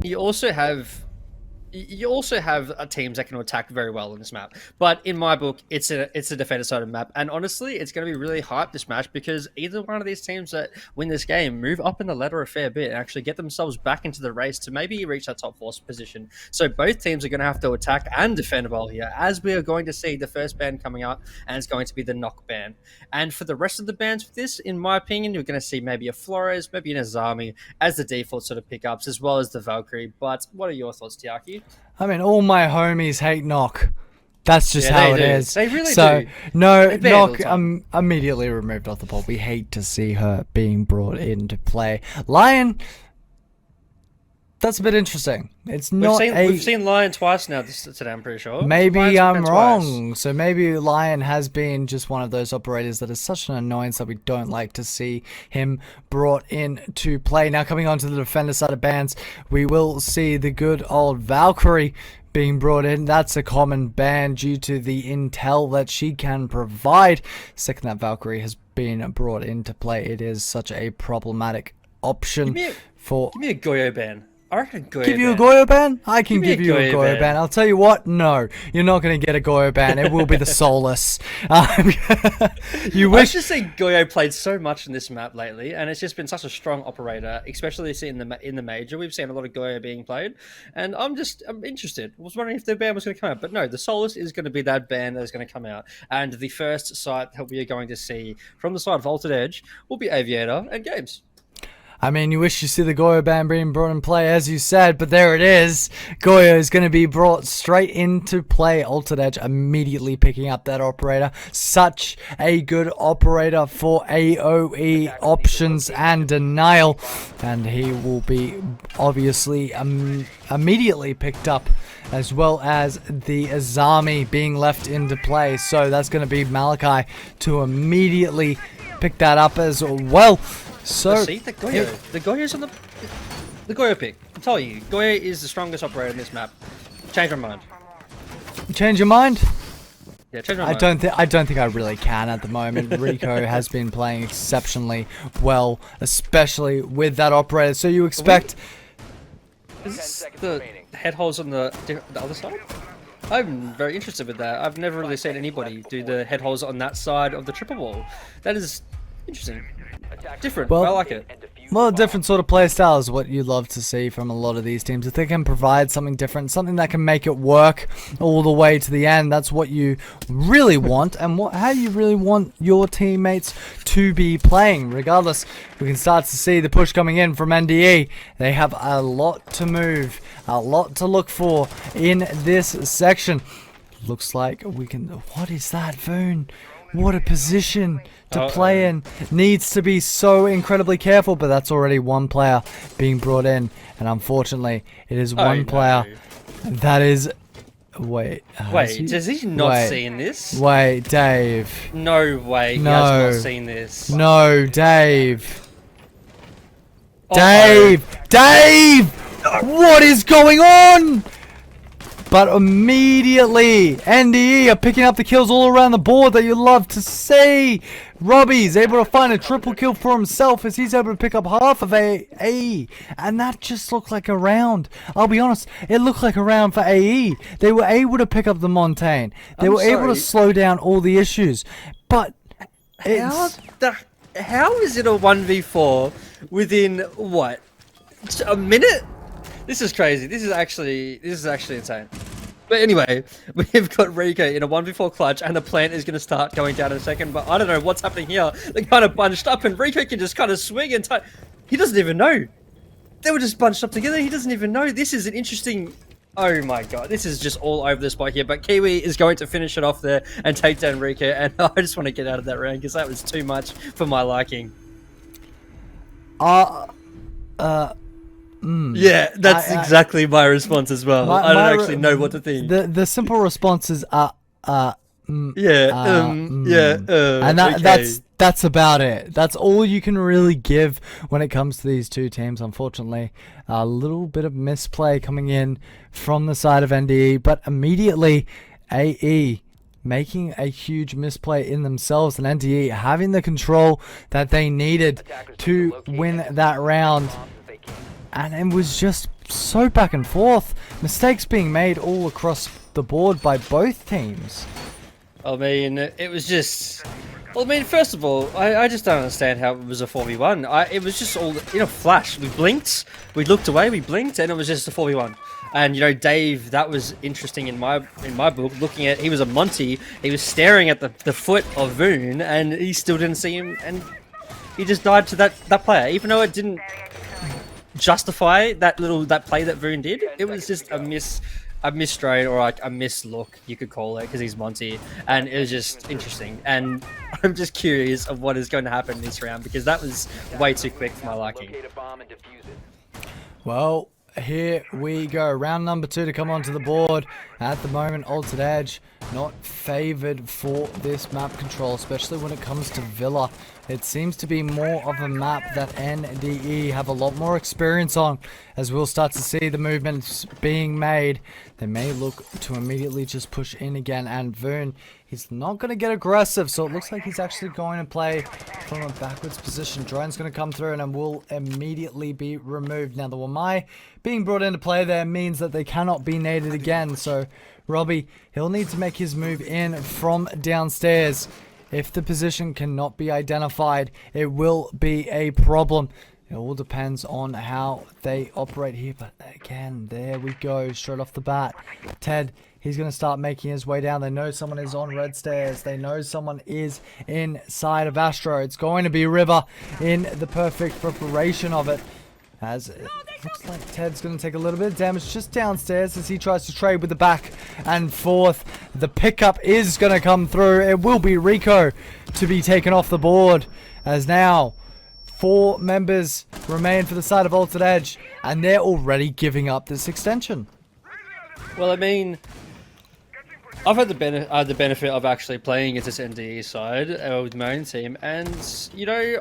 You also have teams that can attack very well in this map, but in my book, it's a defender-sided map, and honestly, it's going to be really hyped this match because either one of these teams that win this game move up in the ladder a fair bit and actually get themselves back into the race to maybe reach that top 4 position. So both teams are going to have to attack and defend well here, as we are going to see the first ban coming up, and it's going to be the knock ban. And for the rest of the bans for this, in my opinion, you're going to see maybe a Flores, maybe an Azami as the default sort of pickups, as well as the Valkyrie. But what are your thoughts, Tiaki? I mean, all my homies hate Knock. That's just how it is. They really so, do. No, Knock immediately removed off the poll. We hate to see her being brought into play. Lion, that's a bit interesting. It's not we've seen Lion twice now today, I'm pretty sure. Maybe I'm wrong. So maybe Lion has been just one of those operators that is such an annoyance that we don't like to see him brought in to play. Now coming on to the defender side of bans, we will see the good old Valkyrie being brought in. That's a common ban due to the intel that she can provide. Second that Valkyrie has been brought into play, it is such a problematic option. Give me a Goyo ban. I reckon Goyo give you a Goyo ban? I can give you a Goyo ban. I'll tell you what, no. You're not going to get a Goyo ban. It will be the Solus. You wish... I just say Goyo played so much in this map lately, and it's just been such a strong operator, especially in the major. We've seen a lot of Goyo being played, and I'm interested. I was wondering if the ban was going to come out, but no, the Solus is going to be that ban that is going to come out, and the first site that we are going to see from the side of Vaulted Edge will be Aviator and Games. I mean, you wish you see the Goyo ban being brought in play, as you said, but there it is. Goyo is going to be brought straight into play. Altered Edge immediately picking up that operator. Such a good operator for AoE options and denial. And he will be obviously immediately picked up, as well as the Azami being left into play. So that's going to be Malachi to immediately pick that up as well. So see the Goyo. The Goyo's on the Goyo pick. I'm telling you, Goyo is the strongest operator in this map. Change my mind. Change your mind? Yeah, change my mind. I don't think I really can at the moment. Rico has been playing exceptionally well, especially with that operator. So you expect... Is this the head holes on the other side? I'm very interested with that. I've never really seen anybody do the head holes on that side of the triple wall. That is interesting. Different. Well, I like it. Well, a different sort of play style is what you love to see from a lot of these teams. If they can provide something different, something that can make it work all the way to the end, that's what you really want, and how you really want your teammates to be playing. Regardless, we can start to see the push coming in from NDE. They have a lot to move, a lot to look for in this section. Looks like we can... What is that, Voon? What a position to play in. Needs to be so incredibly careful, but that's already one player being brought in, and unfortunately it is one player that is... Wait, does he not seen this? Wait, Dave. No way, he has not seen this. No, Dave. Dave! What is going on? But immediately, NDE are picking up the kills all around the board that you love to see. Robbie's able to find a triple kill for himself as he's able to pick up half of AE. And that just looked like a round. I'll be honest, it looked like a round for AE. They were able to pick up the Montaigne. They were able to slow down all the issues. But how is it a 1v4 within, what, a minute? This is crazy. This is actually insane. But anyway, we've got Rico in a 1v4 clutch, and the plant is going to start going down in a second. But I don't know what's happening here. They're kind of bunched up, and Rico can just kind of swing and he doesn't even know. They were just bunched up together. He doesn't even know. This is an interesting... Oh my god, this is just all over the spot here. But Kiwi is going to finish it off there and take down Rico. And I just want to get out of that round because that was too much for my liking. Yeah, that's exactly my response as well. I don't actually know what to think. The simple response is and that's about it. That's all you can really give when it comes to these two teams. Unfortunately, a little bit of misplay coming in from the side of NDE, but immediately AE making a huge misplay in themselves, and NDE having the control that they needed to win that round. and it was just so back and forth. Mistakes being made all across the board by both teams. I mean, it was just... Well, I mean, first of all, I just don't understand how it was a 4v1. It was just all in a flash. We blinked, we looked away, we blinked, and it was just a 4v1. And, you know, Dave, that was interesting in my book, looking at... He was a Monty, he was staring at the foot of Voon, and he still didn't see him, and he just died to that player. Even though it didn't justify that play that Voon did, it was just a misstrain, or like a mislook, you could call it, because he's Monty, and it was just interesting. And I'm just curious of what is going to happen this round, because that was way too quick for my liking. Well, here we go. Round number 2 to come onto the board. At the moment, Altered Edge not favored for this map control, especially when it comes to Villa. It seems to be more of a map that NDE have a lot more experience on. As we'll start to see the movements being made, they may look to immediately just push in again. And Voon, he's not going to get aggressive, so it looks like he's actually going to play from a backwards position. Drone's going to come through and will immediately be removed. Now, the Wamai being brought into play there means that they cannot be naded again. So Robbie, he'll need to make his move in from downstairs. If the position cannot be identified, it will be a problem. It all depends on how they operate here. But again, there we go, straight off the bat. Ted, he's going to start making his way down. They know someone is on red stairs. They know someone is inside of Astro. It's going to be River in the perfect preparation of it. As it looks like Ted's going to take a little bit of damage just downstairs as he tries to trade with the back and forth. The pickup is going to come through. It will be Rico to be taken off the board, as now 4 members remain for the side of Altered Edge, and they're already giving up this extension. Well, I mean, I've had the benefit of actually playing against this NDE side with my own team, and you know,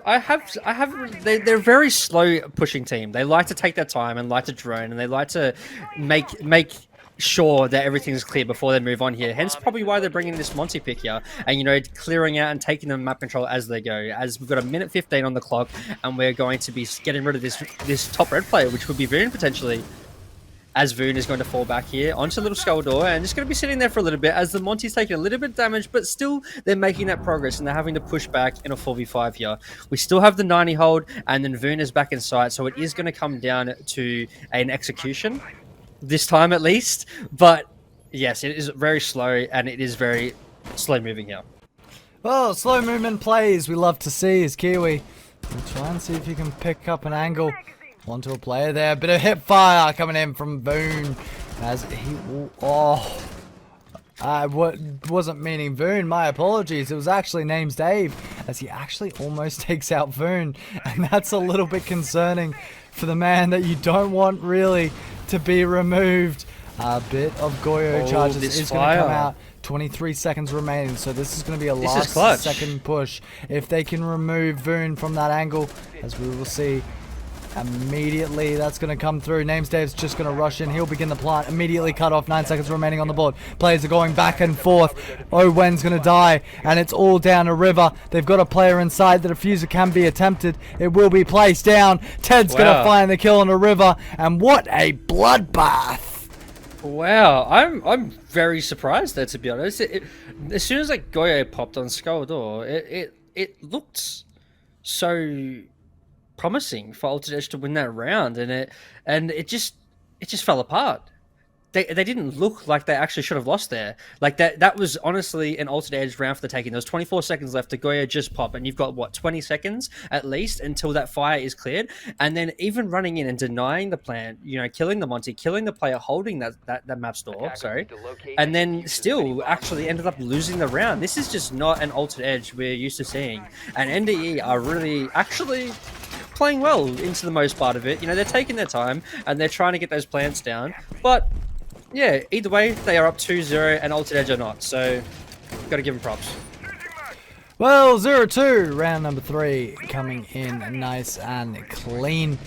they're a very slow pushing team. They like to take their time and like to drone, and they like to make sure that everything's clear before they move on here. Hence, probably why they're bringing this Monty pick here, and you know, clearing out and taking the map control as they go. As we've got a minute 15 on the clock, and we're going to be getting rid of this top red player, which would be Voon potentially. As Voon is going to fall back here onto Little Skull Door, and just going to be sitting there for a little bit as the Monty's taking a little bit of damage, but still they're making that progress and they're having to push back in a 4v5 here. We still have the 90 hold, and then Voon is back in sight, so it is going to come down to an execution this time at least. But yes, it is very slow, and it is very slow moving here. Well, slow movement plays we love to see as Kiwi. We'll try and see if you can pick up an angle onto a player there. Bit of hip fire coming in from Voon as he... Oh, I wasn't meaning Voon, my apologies. It was actually named Dave, as he actually almost takes out Voon, and that's a little bit concerning for the man that you don't want really to be removed. A bit of Goyo charges is going to come out. 23 seconds remaining, so this is going to be a last second push. If they can remove Voon from that angle, as we will see immediately, that's going to come through. Namesdave's just going to rush in. He'll begin the plant. Immediately cut off. 9 seconds remaining on the board. Players are going back and forth. Owen's going to die, and it's all down to River. They've got a player inside. The diffuser can be attempted. It will be placed down. Ted's going to find the kill on a River, and what a bloodbath. Wow, I'm very surprised there, to be honest. As soon as like Goyo popped on Skull Door, it looked so promising for Altered Edge to win that round, and it just fell apart. They didn't look like they actually should have lost there. Like that was honestly an Altered Edge round for the taking. There's 24 seconds left to Goyo just pop, and you've got what, 20 seconds at least until that fire is cleared. And then even running in and denying the plant, you know, killing the Monty, killing the player holding that map store, sorry, and then still actually ended up losing the round. This is just not an Altered Edge we're used to seeing. And NDE are really actually playing well into the most part of it. You know, they're taking their time and they're trying to get those plants down, but yeah, either way, they are up 2-0 and Altered Edge are not, so got to give them props. Well, 0-2, round number 3 coming in nice and clean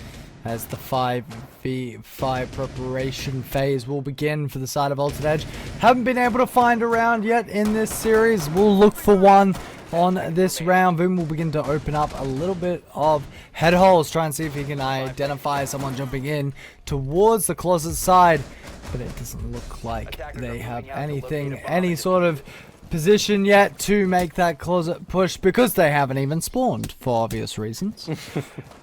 as the 5v5 preparation phase will begin for the side of Altered Edge. Haven't been able to find a round yet in this series. We'll look for one on this round. Voon will begin to open up a little bit of head holes, try and see if he can identify someone jumping in towards the closet side, but it doesn't look like they have anything, any sort of position yet to make that closet push, because they haven't even spawned for obvious reasons.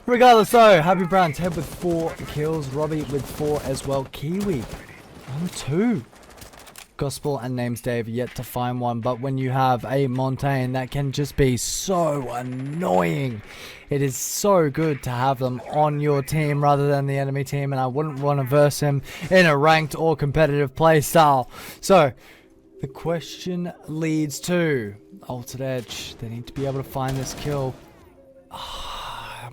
Regardless though, Happy Brown Ted with 4 kills, Robbie with 4 as well, Kiwi on 2. Gospel and Names Dave yet to find one, but when you have a Montaigne that can just be so annoying, it is so good to have them on your team rather than the enemy team, and I wouldn't want to verse him in a ranked or competitive play style. So the question leads to Altered Edge. They need to be able to find this kill.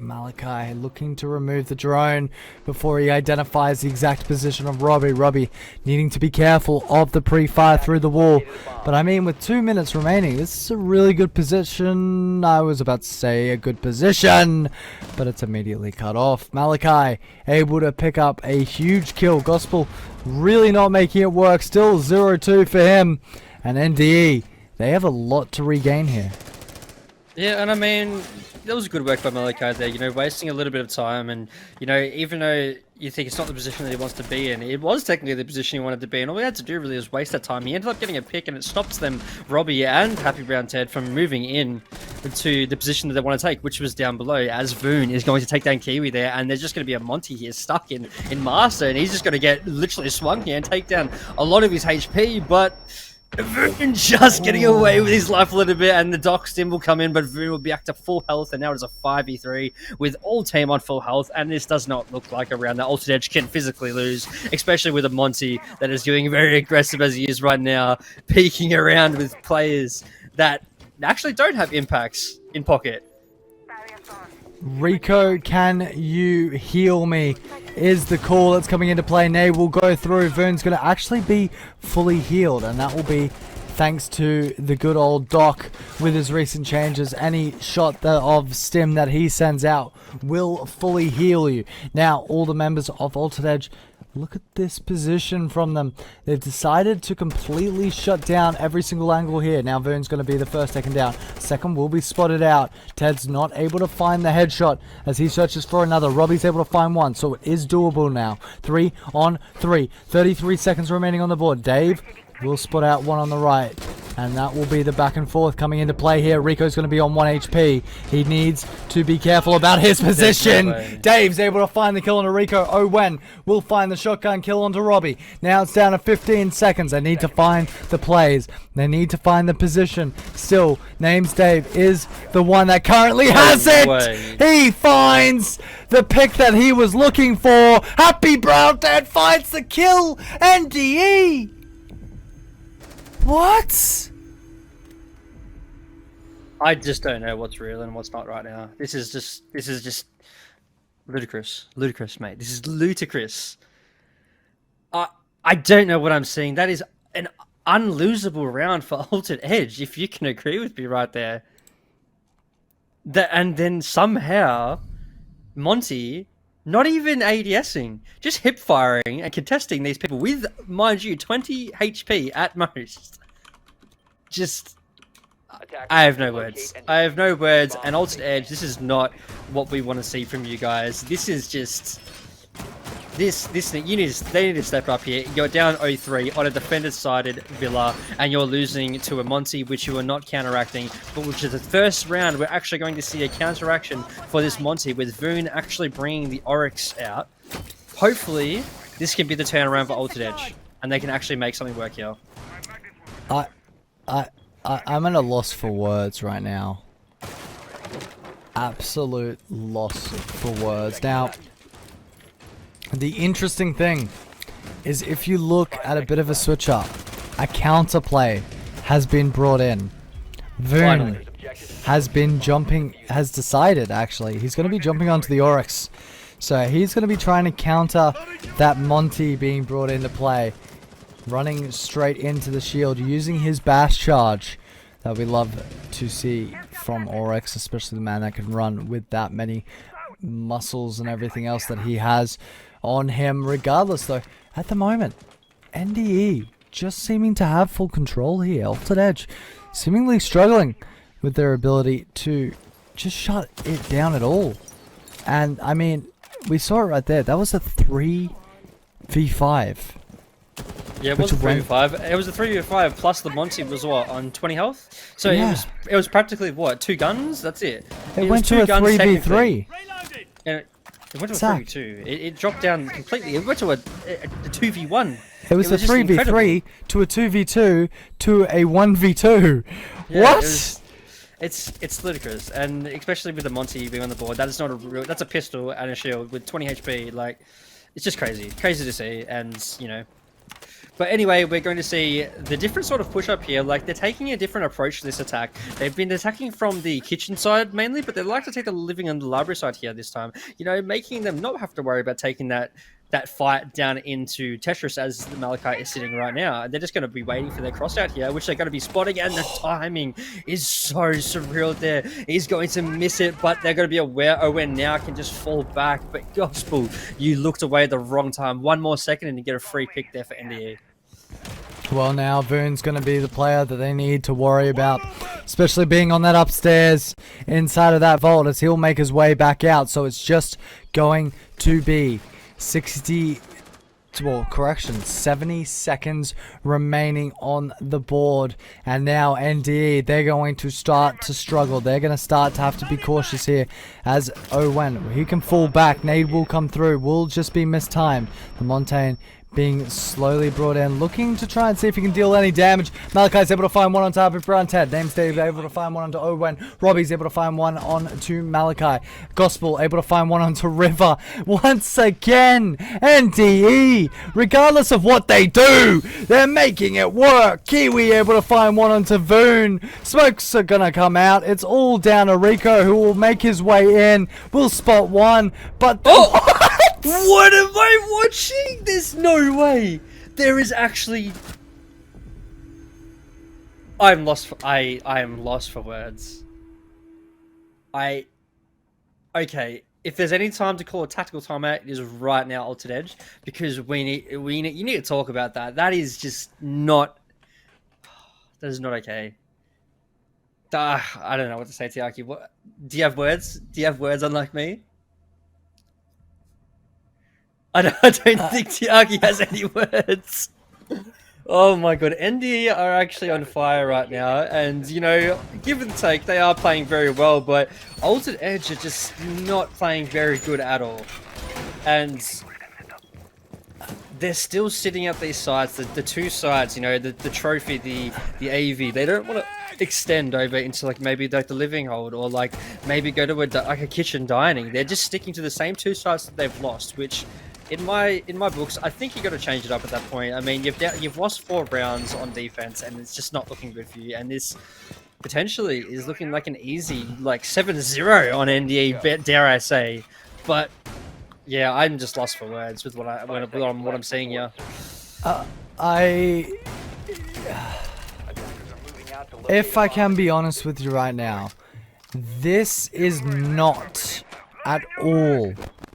Malachi looking to remove the drone before he identifies the exact position of Robbie. Robbie needing to be careful of the pre-fire through the wall. But I mean, with 2 minutes remaining, this is a really good position. I was about to say a good position, but it's immediately cut off. Malachi able to pick up a huge kill. Gospel really not making it work. Still 0-2 for him. And NDE, they have a lot to regain here. Yeah, and I mean, that was good work by Malachi there, you know, wasting a little bit of time, and, you know, even though you think it's not the position that he wants to be in, it was technically the position he wanted to be in. All he had to do really was waste that time. He ended up getting a pick, and it stops them, Robbie and Happy Brown Ted, from moving in to the position that they want to take, which was down below, as Voon is going to take down Kiwi there, and there's just going to be a Monty here stuck in Master, and he's just going to get literally swung here and take down a lot of his HP, but Voon just getting away with his life a little bit, and the Doc Stim will come in, but Voon will be back to full health, and now it's a 5v3 with all team on full health, and this does not look like a round that Altered Edge can physically lose, especially with a Monty that is doing very aggressive as he is right now, peeking around with players that actually don't have impacts in pocket. Rico, can you heal me? Is the call that's coming into play. Nay will go through. Vern's going to actually be fully healed, and that will be thanks to the good old Doc with his recent changes. Any shot of stim that he sends out will fully heal you. Now, all the members of Altered Edge, look at this position from them. They've decided to completely shut down every single angle here. Now Vern's going to be the first taken down. Second will be spotted out. Ted's not able to find the headshot as he searches for another. Robbie's able to find one, so it is doable now. 3 on 3. 33 seconds remaining on the board. Dave will spot out one on the right, and that will be the back and forth coming into play here. Rico's going to be on 1 HP. He needs to be careful about his position. Dave's able to find the kill onto Rico. Owen will find the shotgun kill onto Robbie. Now it's down to 15 seconds. They need to find the plays. They need to find the position. Still, Names Dave is the one that currently has it. He finds the pick that he was looking for. Happy Brown Dad finds the kill. NDE. What? I just don't know what's real and what's not right now. This is just ludicrous. Ludicrous, mate. This is ludicrous. I don't know what I'm seeing. That is an unlosable round for Altered Edge, if you can agree with me right there. And then somehow Monty, not even ADSing, just hip firing and contesting these people with, mind you, 20 HP at most. Just, I have no words. I have no words, and Altered Edge, this is not what we want to see from you guys. This is just, they need to step up here. You're down 0-3 on a defender-sided Villa, and you're losing to a Monty, which you are not counteracting, but which is the first round we're actually going to see a counteraction for this Monty, with Voon actually bringing the Oryx out. Hopefully, this can be the turnaround for Altered Edge, and they can actually make something work here. I'm at a loss for words right now. Absolute loss for words. Now, the interesting thing is, if you look at a bit of a switch up, a counterplay has been brought in. Voon has decided, actually, he's going to be jumping onto the Oryx. So he's going to be trying to counter that Monty being brought into play. Running straight into the shield, using his bash charge that we love to see from Oryx, especially the man that can run with that many muscles and everything else that he has on him. Regardless though, at the moment, NDE just seeming to have full control here. Altered Edge seemingly struggling with their ability to just shut it down at all. And I mean, we saw it right there. That was a 3v5. Yeah, it was a 3v5. It was a 3v5 plus the Monty was what, on 20 health? So it was practically what, 2 guns? That's it. It went to a 3v3. And it went to a 3v2. It dropped down completely. It went to a 2v1. It was a 3v3 to a 2v2 to a 1v2. Yeah, what? It's ludicrous, and especially with the Monty being on the board, that is not a real. That's a pistol and a shield with 20 HP. Like, it's just crazy to see, and you know. But anyway, we're going to see the different sort of push up here. Like, they're taking a different approach to this attack. They've been attacking from the kitchen side mainly, but they like to take the living and the library side here this time. You know, making them not have to worry about taking that fight down into Tetris as the Malachi is sitting right now. They're just going to be waiting for their cross out here, which they're going to be spotting, and the timing is so surreal there. He's going to miss it, but they're going to be aware Owen now can just fall back. But Gospel, you looked away at the wrong time. One more second and you get a free pick there for NDE. Well, now Voone's going to be the player that they need to worry about, especially being on that upstairs inside of that vault as he'll make his way back out. So it's just going to be 70 seconds remaining on the board. And now NDE, they're going to start to struggle. They're going to start to have to be cautious here as Owen, he can fall back. Nade will come through, will just be mistimed. The Montaigne being slowly brought in, looking to try and see if he can deal any damage. Malachi's able to find one on top of Brown Ted. Name's Dave able to find one onto Owen. Robbie's able to find one onto Malachi. Gospel able to find one onto River. Once again, NDE, regardless of what they do, they're making it work. Kiwi able to find one onto Voon. Smokes are gonna come out. It's all down to Rico, who will make his way in. Will spot one, but what am I watching? There's no way. There is actually. I am lost for words. Okay. If there's any time to call a tactical timeout, it is right now, Altered Edge, because you need to talk about that. That is just not. That is not okay. I don't know what to say, Tiaki. What do you have words? Do you have words unlike me? I don't think Tiagi has any words. Oh my god, NDE are actually on fire right now, and you know, give and take, they are playing very well, but Altered Edge are just not playing very good at all. And they're still sitting at these sides, the two sides, you know, the trophy, the AV. They don't want to extend over into like maybe like the living hold, or like maybe go to a kitchen dining. They're just sticking to the same two sides that they've lost, which in my books, I think you got to change it up at that point. I mean, you've lost 4 rounds on defense, and it's just not looking good for you. And this potentially is looking like an easy like 7-0 on NDE, dare I say? But yeah, I'm just lost for words with what I'm seeing here. If I can be honest with you right now, this is not at all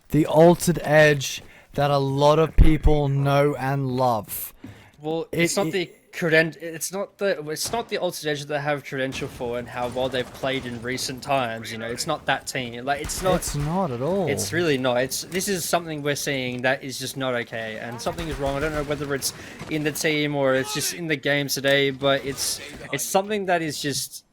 the Altered Edge that a lot of people know and love. Well, it's not the Altered Edge that they have credential for and how well they've played in recent times. You know, it's not that team. Like, it's not. It's not at all. It's really not. This is something we're seeing that is just not okay, and something is wrong. I don't know whether it's in the team or it's just in the game today, but it's something that is just.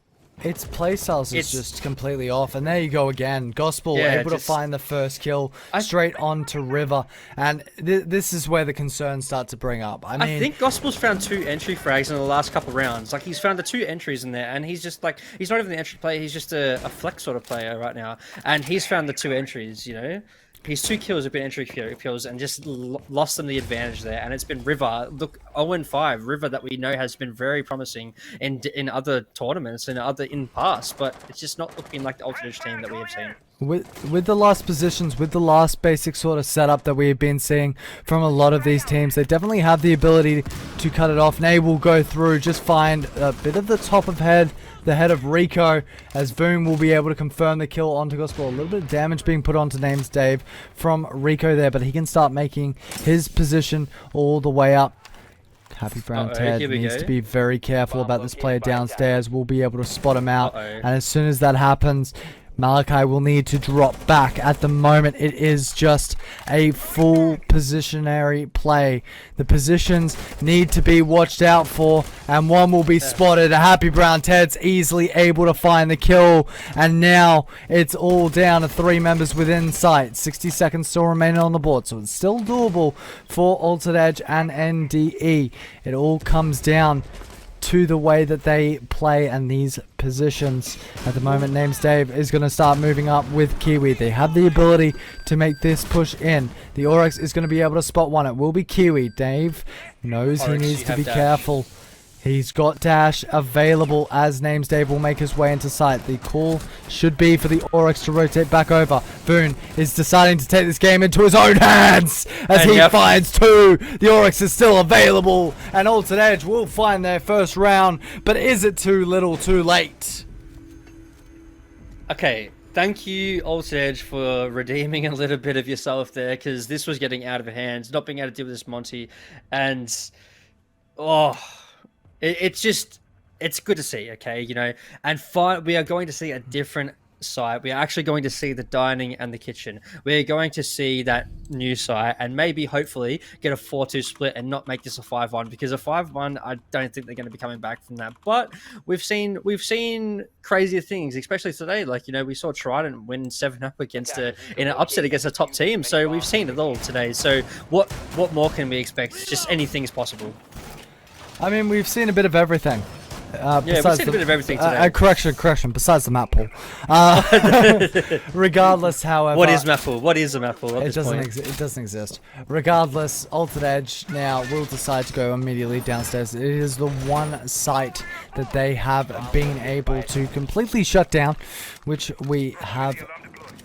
Its playstyles is just completely off, and there you go again. Gospel able to find the first kill straight on to River, and this is where the concerns start to bring up. I mean, I think Gospel's found 2 entry frags in the last couple rounds. Like, he's found the 2 entries in there, and he's just like, he's not even the entry player, he's just a flex sort of player right now, and he's found the 2 entries, you know? His 2 kills have been entry kills and just lost them the advantage there. And it's been River. Look, 0-5. River that we know has been very promising in other tournaments and in past. But it's just not looking like the Altered Edge team that we have seen. With the last positions, with the last basic sort of setup that we have been seeing from a lot of these teams, they definitely have the ability to cut it off. Nay will go through, just find a bit of the top of the head of Rico, as Voon will be able to confirm the kill onto Gospel. A little bit of damage being put onto Names Dave from Rico there, but he can start making his position all the way up. Happy Brown Uh-oh, Ted here we needs go. to be very careful about this player downstairs. We'll be able to spot him out. Uh-oh. And as soon as that happens, Malachi will need to drop back. At the moment, it is just a full positionary play. The positions need to be watched out for, and one will be spotted. Happy Brown Ted's easily able to find the kill, and now it's all down to 3 members within sight. 60 seconds still remaining on the board, so it's still doable for Altered Edge and NDE. It all comes down to the way that they play and these positions. At the moment, Names Dave is going to start moving up with Kiwi. They have the ability to make this push in. The Oryx is going to be able to spot one. It will be Kiwi. Dave knows Oryx, he needs you to have be dash. careful. He's got dash available as Names Dave will make his way into sight. The call should be for the Oryx to rotate back over. Voon is deciding to take this game into his own hands as he finds 2. The Oryx is still available, and Altered Edge will find their first round, but is it too little too late? Okay, thank you, Altered Edge, for redeeming a little bit of yourself there, because this was getting out of hand, not being able to deal with this Monty, and it's good to see, okay, you know, and we are going to see a different site. We are actually going to see the dining and the kitchen. We're going to see that new site, and maybe hopefully get a 4-2 split and not make this a 5-1, because a 5-1, I don't think they're going to be coming back from that. But we've seen crazier things, especially today. Like, you know, we saw Trident win 7-up against in an upset against a top team. So we've seen it all today. So what more can we expect? Just anything is possible. I mean, we've seen a bit of everything. Yeah, we've seen a bit of everything today. Correction. Besides the map pool. Regardless, however, what is map pool? What is a map pool? It doesn't exist. Regardless, Altered Edge now will decide to go immediately downstairs. It is the one site that they have been able to completely shut down, which we have.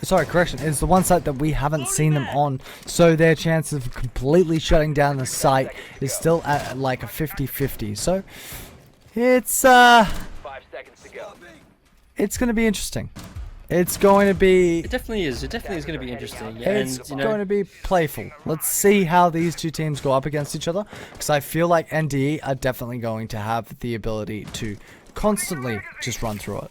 Sorry, correction. It's the one site that we haven't seen them on, so their chance of completely shutting down the site is still at like a 50-50. So it's 5 seconds to go. it's going to be interesting. It's going to be. It definitely is. It definitely is going to be interesting. It's And, you know, going to be playful. Let's see how these two teams go up against each other, because I feel like NDE are definitely going to have the ability to constantly just run through it.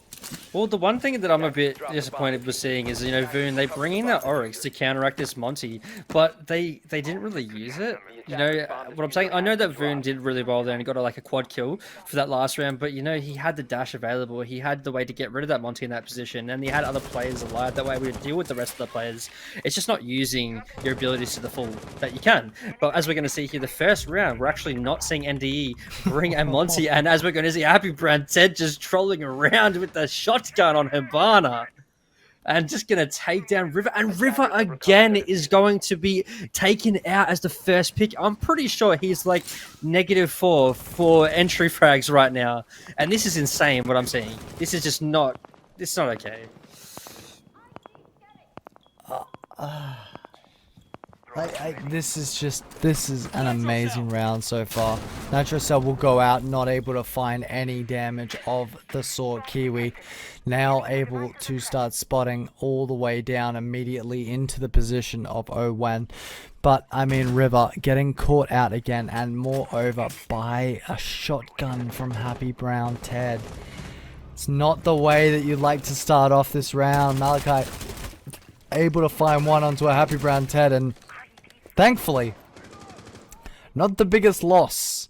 Well, the one thing that I'm a bit disappointed with seeing is, you know, Voon, they bring in that Oryx to counteract this Monty, but they didn't really use it. You know, what I'm saying, I know that Voon did really well there and got a quad kill for that last round, but, you know, he had the dash available. He had the way to get rid of that Monty in that position, and he had other players alive. That way we would deal with the rest of the players. It's just not using your abilities to the full that you can. But as we're going to see here, the first round, we're actually not seeing NDE bring a Monty, and as we're going to see Happy Brown Ted just trolling around with the shotgun on Hibana and just gonna take down River, and River again is going to be taken out as the first pick. I'm pretty sure he's like -4 for entry frags right now, and this is insane what I'm seeing. This is just not, it's not okay. This is an amazing round so far. NitroCell will go out, not able to find any damage of the sort. Kiwi now able to start spotting all the way down immediately into the position of Owen. But, I mean, River getting caught out again, and moreover by a shotgun from Happy Brown Ted. It's not the way that you'd like to start off this round. Malachi able to find one onto a Happy Brown Ted, and thankfully, not the biggest loss.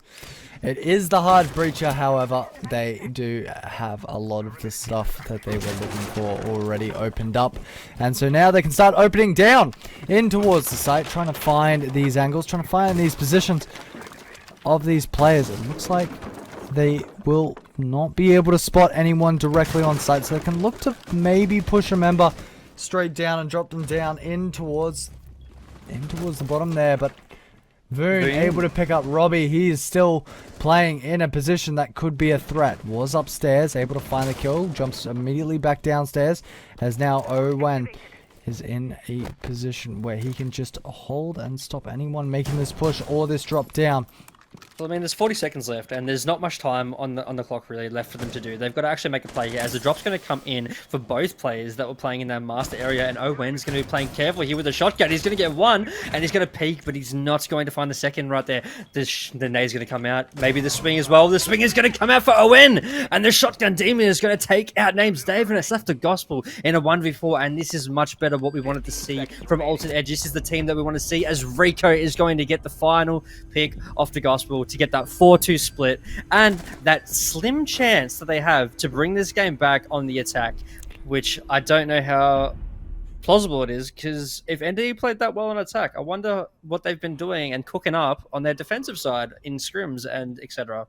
It is the hard breacher, however, they do have a lot of the stuff that they were looking for already opened up. And so now they can start opening down in towards the site, trying to find these angles, trying to find these positions of these players. It looks like they will not be able to spot anyone directly on site, so they can look to maybe push a member straight down and drop them down in towards the bottom there. But Voon able to pick up Robbie. He is still playing in a position that could be a threat. Was upstairs, able to find the kill, jumps immediately back downstairs, as now Owen is in a position where he can just hold and stop anyone making this push or this drop down. Well, I mean, there's 40 seconds left, and there's not much time on the clock really left for them to do. They've got to actually make a play here, as the drop's going to come in for both players that were playing in that master area, and Owen's going to be playing careful here with a shotgun. He's going to get one, and he's going to peek, but he's not going to find the second right there. The nade's going to come out. Maybe the swing as well. The swing is going to come out for Owen, and the shotgun demon is going to take out Names Dave, and it's left to Gospel in a 1v4, and this is much better what we wanted to see from Altered Edge. This is the team that we want to see, as Rico is going to get the final pick off the Gospel to get that 4-2 split and that slim chance that they have to bring this game back on the attack, which I don't know how plausible it is, because if NDE played that well on attack, I wonder what they've been doing and cooking up on their defensive side in scrims and etc.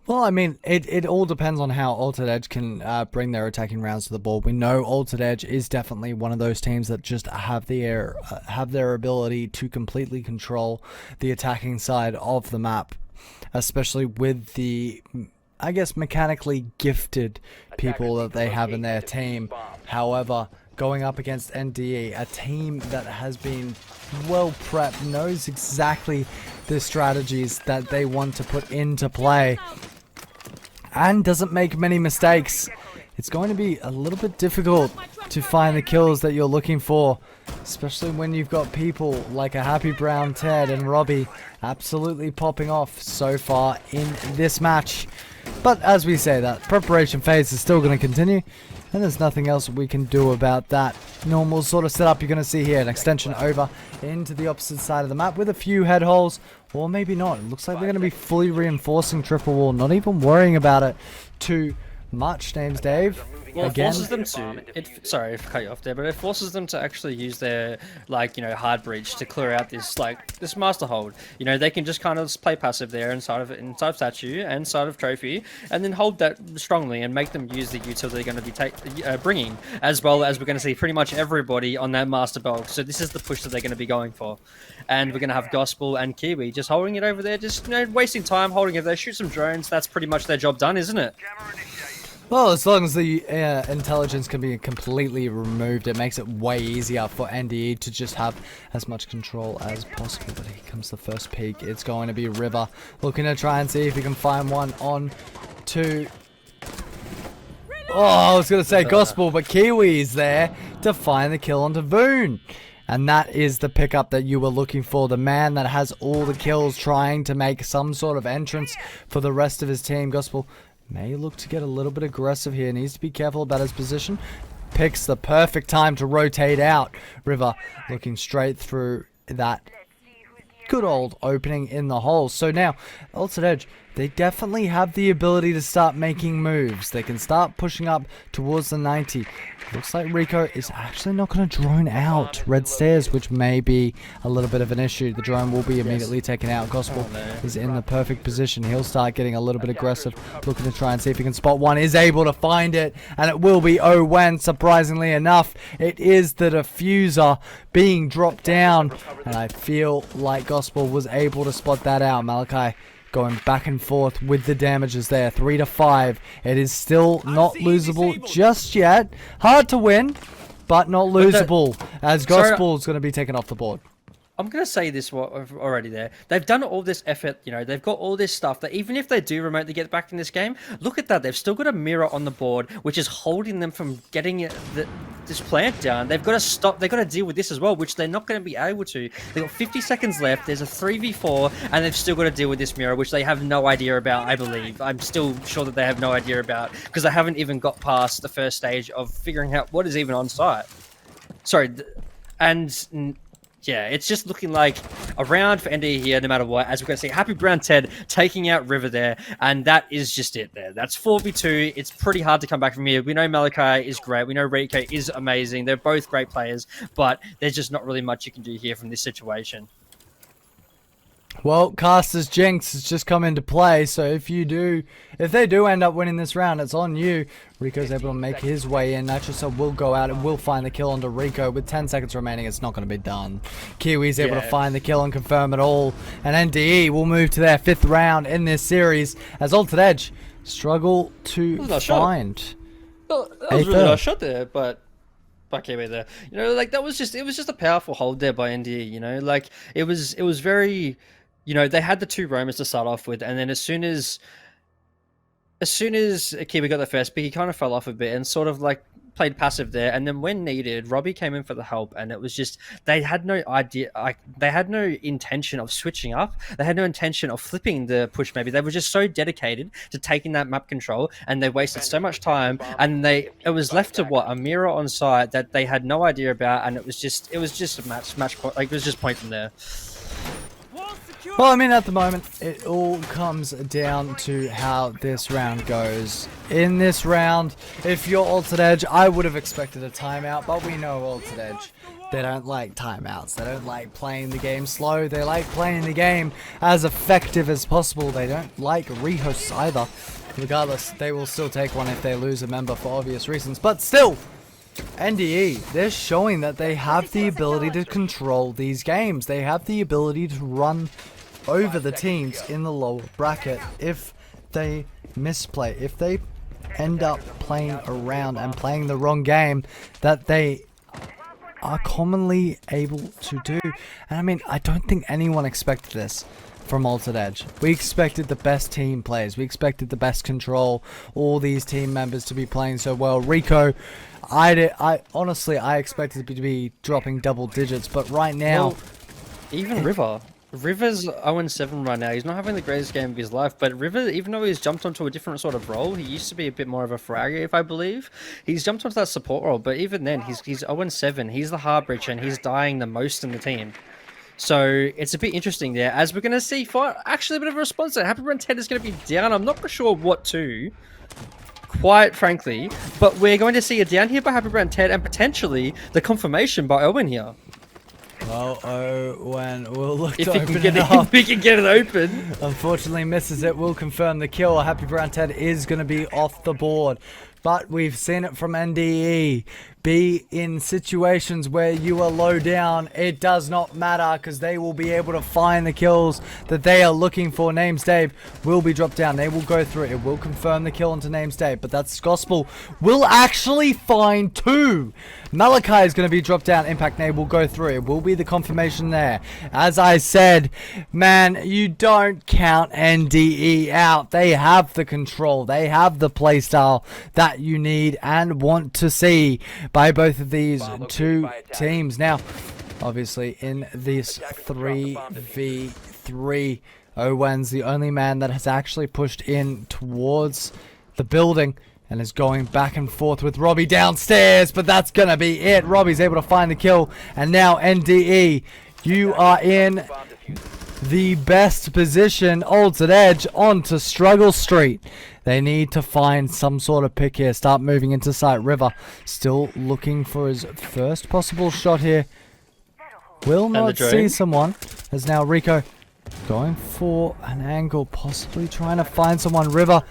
Well, I mean, it all depends on how Altered Edge can bring their attacking rounds to the board. We know Altered Edge is definitely one of those teams that just have their ability to completely control the attacking side of the map, especially with the, I guess, mechanically gifted people that they have in their team. However, going up against NDE, a team that has been well prepped, knows exactly the strategies that they want to put into play, and doesn't make many mistakes, it's going to be a little bit difficult to find the kills that you're looking for, especially when you've got people like a Happy Brown Ted and Robbie absolutely popping off so far in this match. But as we say, that preparation phase is still going to continue, and there's nothing else we can do about that. Normal sort of setup you're going to see here, an extension over into the opposite side of the map with a few head holes, or maybe not. It looks like they're going to be fully reinforcing triple wall, not even worrying about it too much. Names Dave. Well, it Again, forces them to. Sorry if I cut you off there, but it forces them to actually use their, like, you know, hard breach to clear out this, like, this master hold. You know, they can just kind of just play passive there inside of statue and inside of trophy, and then hold that strongly and make them use the util they're going to be bringing, as well as we're going to see pretty much everybody on that master bulk. So this is the push that they're going to be going for, and we're going to have Gospel and Kiwi just holding it over there, just, you know, wasting time holding it there. Shoot some drones. That's pretty much their job done, isn't it? well, as long as the intelligence can be completely removed, it makes it way easier for NDE to just have as much control as possible. But here comes the first peek. It's going to be River looking to try and see if he can find one on to... Oh, I was going to say Gospel, but Kiwi is there to find the kill onto Voon. And that is the pickup that you were looking for. The man that has all the kills, trying to make some sort of entrance for the rest of his team. Gospel may look to get a little bit aggressive here. Needs to be careful about his position. Picks the perfect time to rotate out. River looking straight through that good old opening in the hole. So now, Altered Edge, they definitely have the ability to start making moves. They can start pushing up towards the 90. Looks like Rico is actually not going to drone out red stairs, which may be a little bit of an issue. The drone will be immediately taken out. Gospel is in the perfect position. He'll start getting a little bit aggressive, looking to try and see if he can spot one. Is able to find it, and it will be Owen. Surprisingly enough, it is the diffuser being dropped down, and I feel like Gospel was able to spot that out. Malachi going back and forth with the damages there. 3-5. It is still not losable just yet. Hard to win, but not losable, as Gospel is going to be taken off the board. I'm going to say this already there. They've done all this effort, you know, they've got all this stuff that even if they do remotely get back in this game, look at that. They've still got a mirror on the board, which is holding them from getting this plant down. They've got to stop. They've got to deal with this as well, which they're not going to be able to. They've got 50 seconds left. There's a 3v4, and they've still got to deal with this mirror, which they have no idea about, I believe. I'm still sure that they have no idea about, because they haven't even got past the first stage of figuring out what is even on site. Sorry, and... yeah, it's just looking like a round for NDE here, no matter what. As we're going to see, Happy Brown Ted taking out River there, and that is just it there. That's 4v2. It's pretty hard to come back from here. We know Malachi is great. We know Rico is amazing. They're both great players, but there's just not really much you can do here from this situation. Well, Caster's Jinx has just come into play, so if they do end up winning this round, it's on you. Rico's able to make his way in. Nachosa will go out and will find the kill onto Rico. With 10 seconds remaining, it's not going to be done. Kiwi's able to find the kill and confirm it all. And NDE will move to their 5th round in this series, as Altered Edge struggle to find. Well, that was really nice shot there, but... Kiwi there. You know, like, it was just a powerful hold there by NDE, you know? Like, it was very... you know, they had the 2 roamers to start off with, and then as soon as Akiba got the first pick, he kind of fell off a bit and sort of like played passive there. And then when needed, Robbie came in for the help, and it was just they had no idea, like they had no intention of switching up. They had no intention of flipping the push. Maybe they were just so dedicated to taking that map control, and they wasted so much time. And it was left to a mirror on site that they had no idea about, and it was just a match point. Like it was just point from there. Well, I mean, at the moment, it all comes down to how this round goes. In this round, if you're Altered Edge, I would have expected a timeout, but we know Altered Edge. They don't like timeouts. They don't like playing the game slow. They like playing the game as effective as possible. They don't like rehosts either. Regardless, they will still take one if they lose a member for obvious reasons. But still, NDE, they're showing that they have the ability to control these games. They have the ability to run over the teams in the lower bracket if they misplay, if they end up playing around and playing the wrong game that they are commonly able to do. And I mean, I don't think anyone expected this from Altered Edge. We expected the best team players. We expected the best control. All these team members to be playing so well. Rico, I honestly expected to be dropping double digits, but right now, well, even River's 0-7 right now. He's not having the greatest game of his life, but River, even though he's jumped onto a different sort of role, he used to be a bit more of a fragger, if I believe. He's jumped onto that support role, but even then, he's 0-7. He's the hard breacher, and he's dying the most in the team. So it's a bit interesting there, as we're going to see actually a bit of a response there. Happy Brand 10 is going to be down. I'm not sure what to, quite frankly, but we're going to see a down here by Happy Brand 10 and potentially the confirmation by Owen here. Well, Owen will look to If we open can get it it, up. if we can get it open. Unfortunately misses it, will confirm the kill. Happy Brown Ted is going to be off the board. But we've seen it from NDE. Be in situations where you are low down, it does not matter, because they will be able to find the kills that they are looking for. Names Dave will be dropped down. They will go through it. It will confirm the kill onto Names Dave, but that's Gospel will actually find 2. Malachi is going to be dropped down. Impact Nade will go through. It will be the confirmation there. As I said, man, you don't count NDE out. They have the control. They have the playstyle that you need and want to see by both of these two teams. Now, obviously, in this 3v3, Owen's the only man that has actually pushed in towards the building and is going back and forth with Robbie downstairs, but that's gonna be it. Robbie's able to find the kill, and now NDE, you are in the best position. Altered Edge onto Struggle Street. They need to find some sort of pick here. Start moving into sight. River still looking for his first possible shot here. Will not see someone. As now Rico going for an angle, possibly trying to find someone. River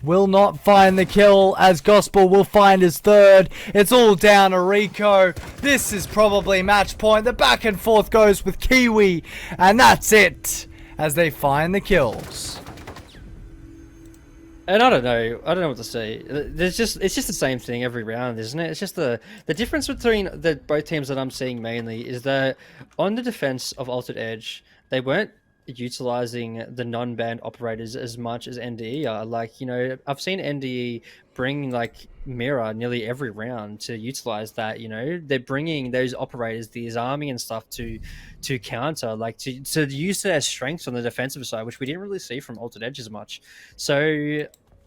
will not find the kill, as Gospel will find his third. It's all down to Rico. This is probably match point. The back and forth goes with Kiwi, and that's it as they find the kills. And I don't know what to say. It's just the same thing every round, isn't it? It's just the difference between the both teams that I'm seeing mainly is that on the defense of Altered Edge, they weren't utilizing the non-banned operators as much as NDE are. Like, you know, I've seen NDE bring like Mirror nearly every round to utilize that. You know, they're bringing those operators, the arming and stuff to counter, like to use their strengths on the defensive side, which we didn't really see from Altered Edge as much. So,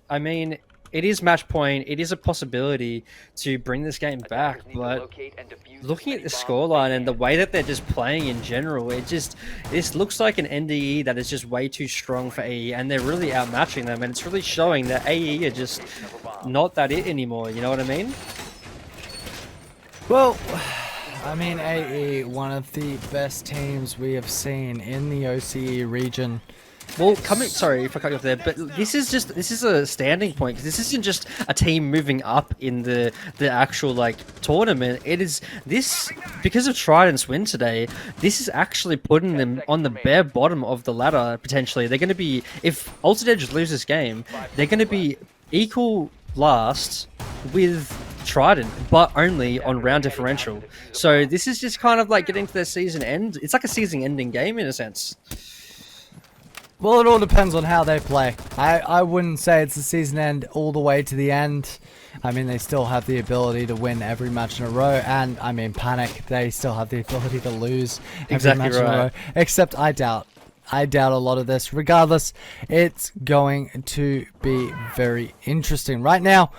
I mean, it is match point. It is a possibility to bring this game back, but looking at the scoreline and the way that they're just playing in general, this looks like an NDE that is just way too strong for AE, and they're really outmatching them, and it's really showing that AE are just not that it anymore. You know what I mean? Well, I mean, AE, one of the best teams we have seen in the OCE region. Well, sorry if I cut you off there, but this is a standing point, because this isn't just a team moving up in the actual like tournament. It is this, because of Trident's win today, this is actually putting them on the bare bottom of the ladder potentially. They're going to be, if Altered Edge lose this game, they're going to be equal last with Trident, but only on round differential. So this is just kind of like getting to their season end. It's like a season ending game in a sense. Well, it all depends on how they play. I wouldn't say it's the season end all the way to the end. I mean, they still have the ability to win every match in a row. And, I mean, Panic, they still have the ability to lose every match in a row. Except I doubt a lot of this. Regardless, it's going to be very interesting. Right now,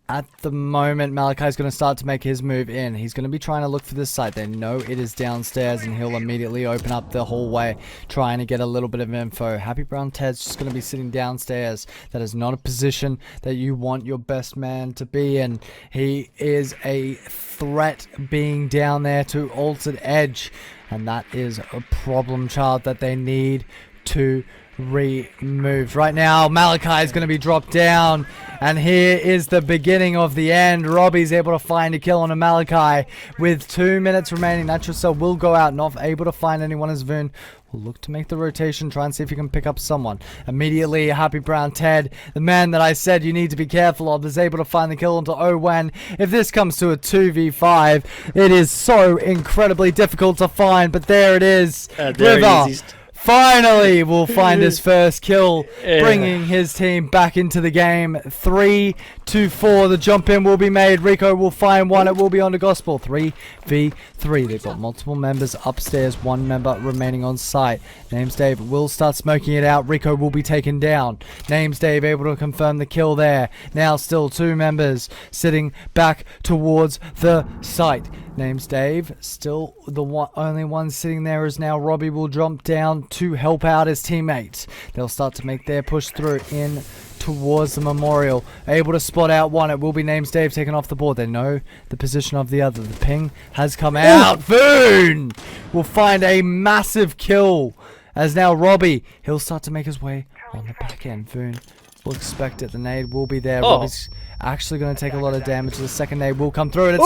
at the moment, Malachi's going to start to make his move in. He's going to be trying to look for this site. They know it is downstairs, and he'll immediately open up the hallway, trying to get a little bit of info. Happy Brown Ted's just going to be sitting downstairs. That is not a position that you want your best man to be in. He is a threat being down there to Altered Edge, and that is a problem child that they need to removed. Right now, Malachi is going to be dropped down, and here is the beginning of the end. Robbie's able to find a kill on a Malachi with 2 minutes remaining. Natural Cell will go out, not able to find anyone as Voon. Will look to make the rotation, try and see if he can pick up someone. Immediately, Happy Brown Ted, the man that I said you need to be careful of, is able to find the kill onto Owen. If this comes to a 2v5, it is so incredibly difficult to find, but there it is. River finally will find his first kill, bringing his team back into the game. 3-4. The jump in will be made. Rico will find one. It will be on the Gospel. 3v3. They've got multiple members upstairs. One member remaining on site. Names Dave will start smoking it out. Rico will be taken down. Names Dave able to confirm the kill there. Now still 2 members sitting back towards the site. Name's Dave, still the only one sitting there is now Robbie will jump down to help out his teammates. They'll start to make their push through in towards the memorial. Able to spot out one. It will be Name's Dave taken off the board. They know the position of the other. The ping has come out. Voon will find a massive kill as now Robbie, he'll start to make his way on the back end. Voon will expect it. The nade will be there. Robbie's actually going to take a lot of damage. The second nade will come through, and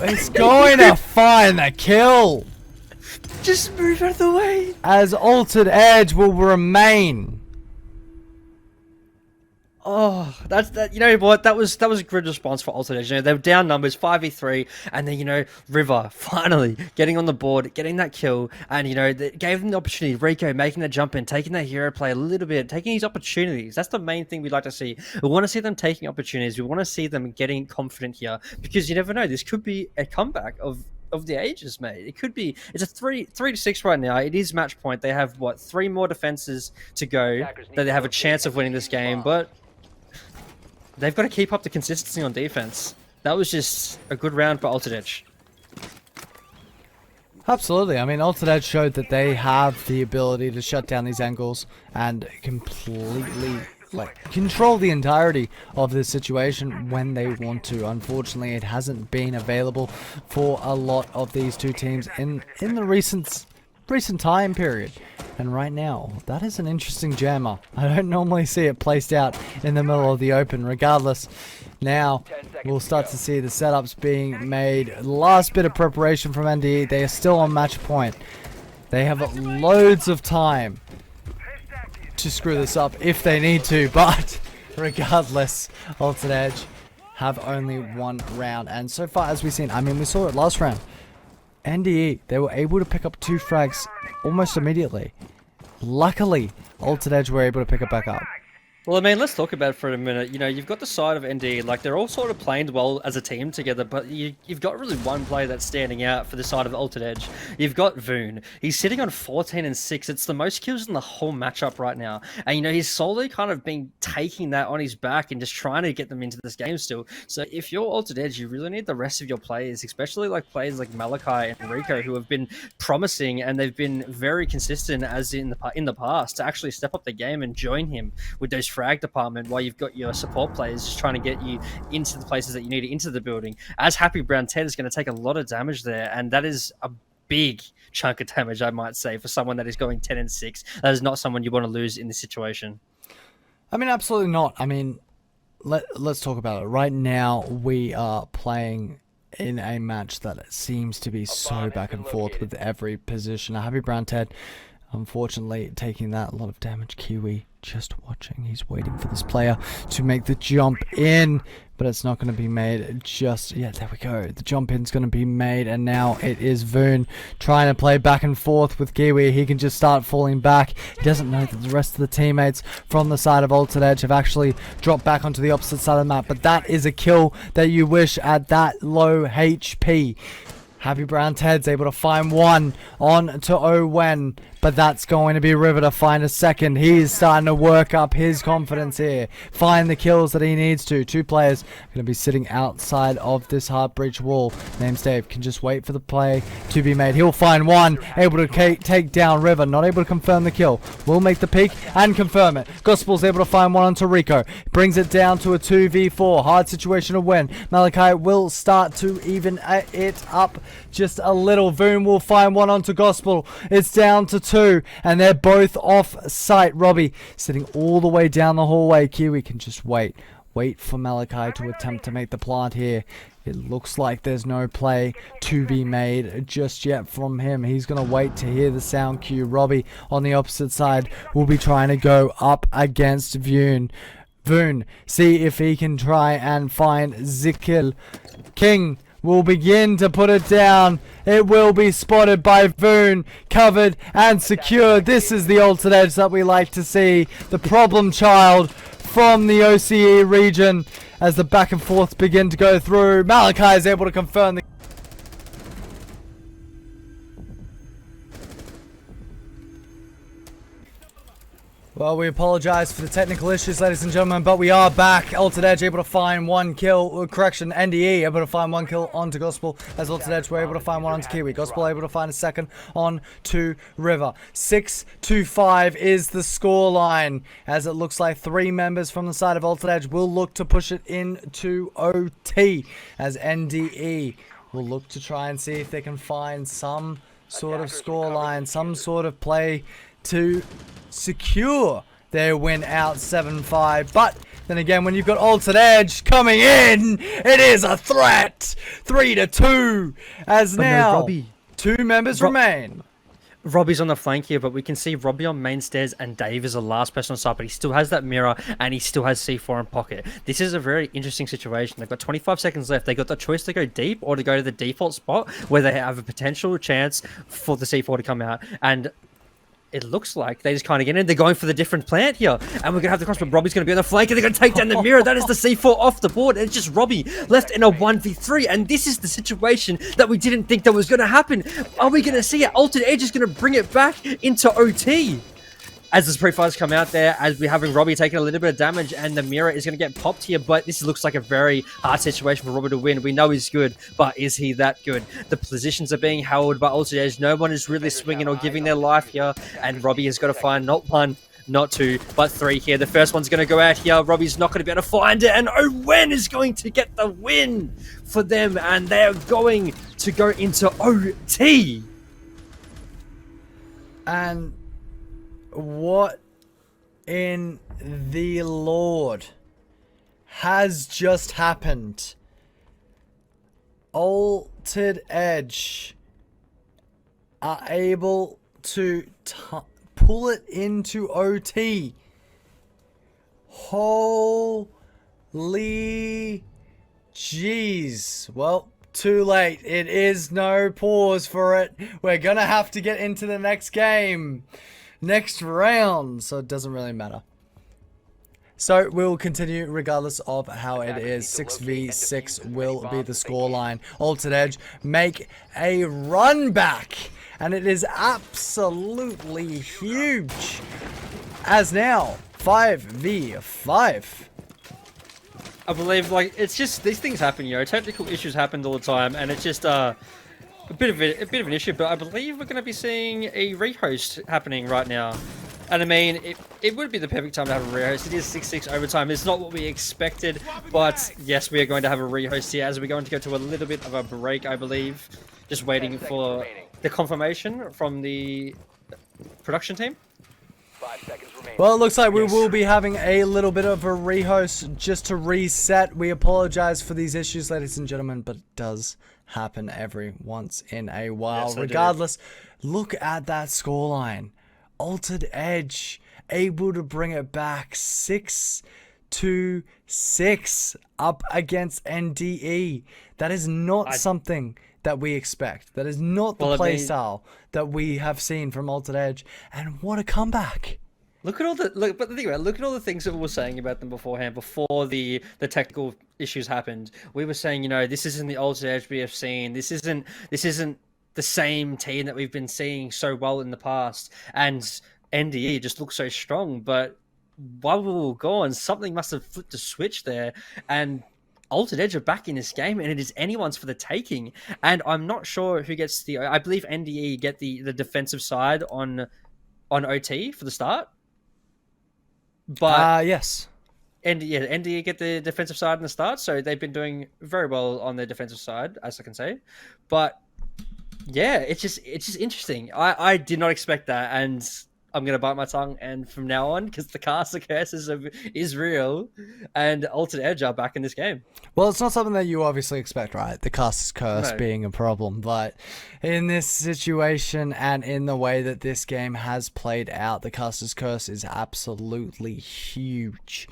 it's going to find the kill. Just move out of the way. As Altered Edge will remain. Oh, you know what? That was a good response for Altered Edge. You know, they were down numbers 5v3, and then, you know, River finally getting on the board, getting that kill, and, you know, they gave them the opportunity. Rico making the jump in, taking that hero play a little bit, taking these opportunities. That's the main thing we'd like to see. We want to see them taking opportunities. We want to see them getting confident here, because you never know. This could be a comeback of the ages, mate. It could be. It's a 3-6 right now. It is match point. They have, what, 3 more defenses to go that they have a chance of winning this game, but they've got to keep up the consistency on defense. That was just a good round for Altered Edge. Absolutely. I mean, Altered Edge showed that they have the ability to shut down these angles and completely control the entirety of this situation when they want to. Unfortunately, it hasn't been available for a lot of these two teams in the recent time period. And right now, that is an interesting jammer. I don't normally see it placed out in the middle of the open. Regardless, now we'll start to see the setups being made. Last bit of preparation from NDE. They are still on match point. They have loads of time to screw this up if they need to, but regardless, Altered Edge have only 1 round. And so far as we've seen, I mean, we saw it last round. NDE, they were able to pick up 2 frags almost immediately. Luckily, Altered Edge were able to pick it back up. Well, I mean, let's talk about it for a minute. You know, you've got the side of NDE, like, they're all sort of playing well as a team together, but you've got really one player that's standing out for the side of Altered Edge. You've got Voon. He's sitting on 14 and 6. It's the most kills in the whole matchup right now. And, you know, he's solely kind of been taking that on his back and just trying to get them into this game still. So if you're Altered Edge, you really need the rest of your players, especially like players like Malachi and Rico, who have been promising and they've been very consistent as in the past, to actually step up the game and join him with those frag department, while you've got your support players just trying to get you into the places that you need into the building. As Happy Brown Ted is going to take a lot of damage there, and that is a big chunk of damage, I might say, for someone that is going 10 and 6. That is not someone you want to lose in this situation. I mean, absolutely not. I mean, let's talk about it. Right now, we are playing in a match that seems to be so back and forth with every position. Happy Brown Ted unfortunately taking that. A lot of damage. Kiwi just watching. He's waiting for this player to make the jump in, but it's not going to be made just yet. There we go. The jump in's going to be made, and now it is Voon trying to play back and forth with Kiwi. He can just start falling back. He doesn't know that the rest of the teammates from the side of Altered Edge have actually dropped back onto the opposite side of the map, but that is a kill that you wish at that low HP. Happy Brown Ted's able to find one on to Owen, but that's going to be River to find a second. He's starting to work up his confidence here. Find the kills that he needs to. Two players are going to be sitting outside of this Heart Breach wall. Name's Dave can just wait for the play to be made. He'll find one, able to take down River, not able to confirm the kill. Will make the peek and confirm it. Gospel's able to find one onto Rico. Brings it down to a 2v4. Hard situation to win. Malachi will start to even it up just a little. Voon will find one onto Gospel. It's down to two, and they're both off site. Robbie sitting all the way down the hallway. Kiwi can just wait for Malachi to attempt to make the plant here. It looks like there's no play to be made just yet from him. He's going to wait to hear the sound cue. Robbie on the opposite side will be trying to go up against Voon. Voon, see if he can try and find Zikil. King will begin to put it down. It will be spotted by Voon, covered and secured. This is the Altered Edge that we like to see. The problem child from the OCE region as the back and forth begin to go through. Malachi is able to confirm the Well, we apologize for the technical issues, ladies and gentlemen, but we are back. Altered Edge able to find one kill. Correction, NDE able to find one kill onto Gospel, as Altered Edge were able to find one onto Kiwi. Gospel able to find a second on to River. 6-5 is the score line, as it looks like three members from the side of Altered Edge will look to push it into OT, as NDE will look to try and see if they can find some sort of score line, some sort of play to secure their win out 7-5. But then again, when you've got Altered Edge coming in, it is a threat. 3-2 as now two members remain. Robbie's on the flank here, but we can see Robbie on main stairs and Dave is the last person on side, but he still has that mirror and he still has C4 in pocket. This is a very interesting situation. They've got 25 seconds left. They got the choice to go deep or to go to the default spot where they have a potential chance for the C4 to come out. And it looks like they just kind of get in. They're going for the different plant here. And we're going to have the cross, but Robbie's going to be on the flank and they're going to take down the mirror. That is the C4 off the board. And it's just Robbie left in a 1v3. And this is the situation that we didn't think that was going to happen. Are we going to see it? Altered Edge is going to bring it back into OT. As the pre-fires come out there, as we're having Robbie taking a little bit of damage, and the mirror is going to get popped here, but this looks like a very hard situation for Robbie to win. We know he's good, but is he that good? The positions are being held by Altered Edge. No one is really swinging or giving their life here, and Robbie has got to find not one, not two, but three here. The first one's going to go out here. Robbie's not going to be able to find it, and Owen is going to get the win for them, and they're going to go into OT. And what in the Lord has just happened? Altered Edge are able to pull it into OT. Holy jeez. Well, too late. It is no pause for it. We're gonna have to get into the next game. Next round, so it doesn't really matter. So we'll continue regardless of how it is. 6v6 will be the scoreline. Altered Edge make a run back, and it is absolutely huge. As now 5v5. I believe, like, it's just these things happen, you know. Technical issues happen all the time, and it's just a bit of an issue, but I believe we're going to be seeing a rehost happening right now. And I mean, it would be the perfect time to have a rehost. It is 6-6 overtime. It's not what we expected, but yes, we are going to have a rehost here as we're going to go to a little bit of a break, I believe. Just waiting for the confirmation from the production team. 5 seconds remaining. Well, it looks like we will be having a little bit of a rehost just to reset. We apologize for these issues, ladies and gentlemen, but it does happen every once in a while. Yes, regardless, look at that scoreline. Altered Edge able to bring it back 6-6 up against NDE. That is not something that we expect. That is not the play style that we have seen from Altered Edge. And what a comeback! But the thing about look at all the things that we were saying about them beforehand, before the technical issues happened. We were saying, you know, this isn't the Altered Edge we have seen. This isn't the same team that we've been seeing so well in the past. And NDE just looks so strong, but while we were gone, something must have flipped the switch there, and Altered Edge are back in this game, and it is anyone's for the taking. And I'm not sure who gets the. I believe NDE get the defensive side on OT for the start. But yes. NDE get the defensive side in the start, so they've been doing very well on their defensive side, as I can say. But yeah, it's just interesting. I did not expect that, and I'm gonna bite my tongue. And from now on, because the caster curse is real, and Altered Edge are back in this game. Well, it's not something that you obviously expect, right? The caster's curse being a problem, but in this situation and in the way that this game has played out, the caster's curse is absolutely huge.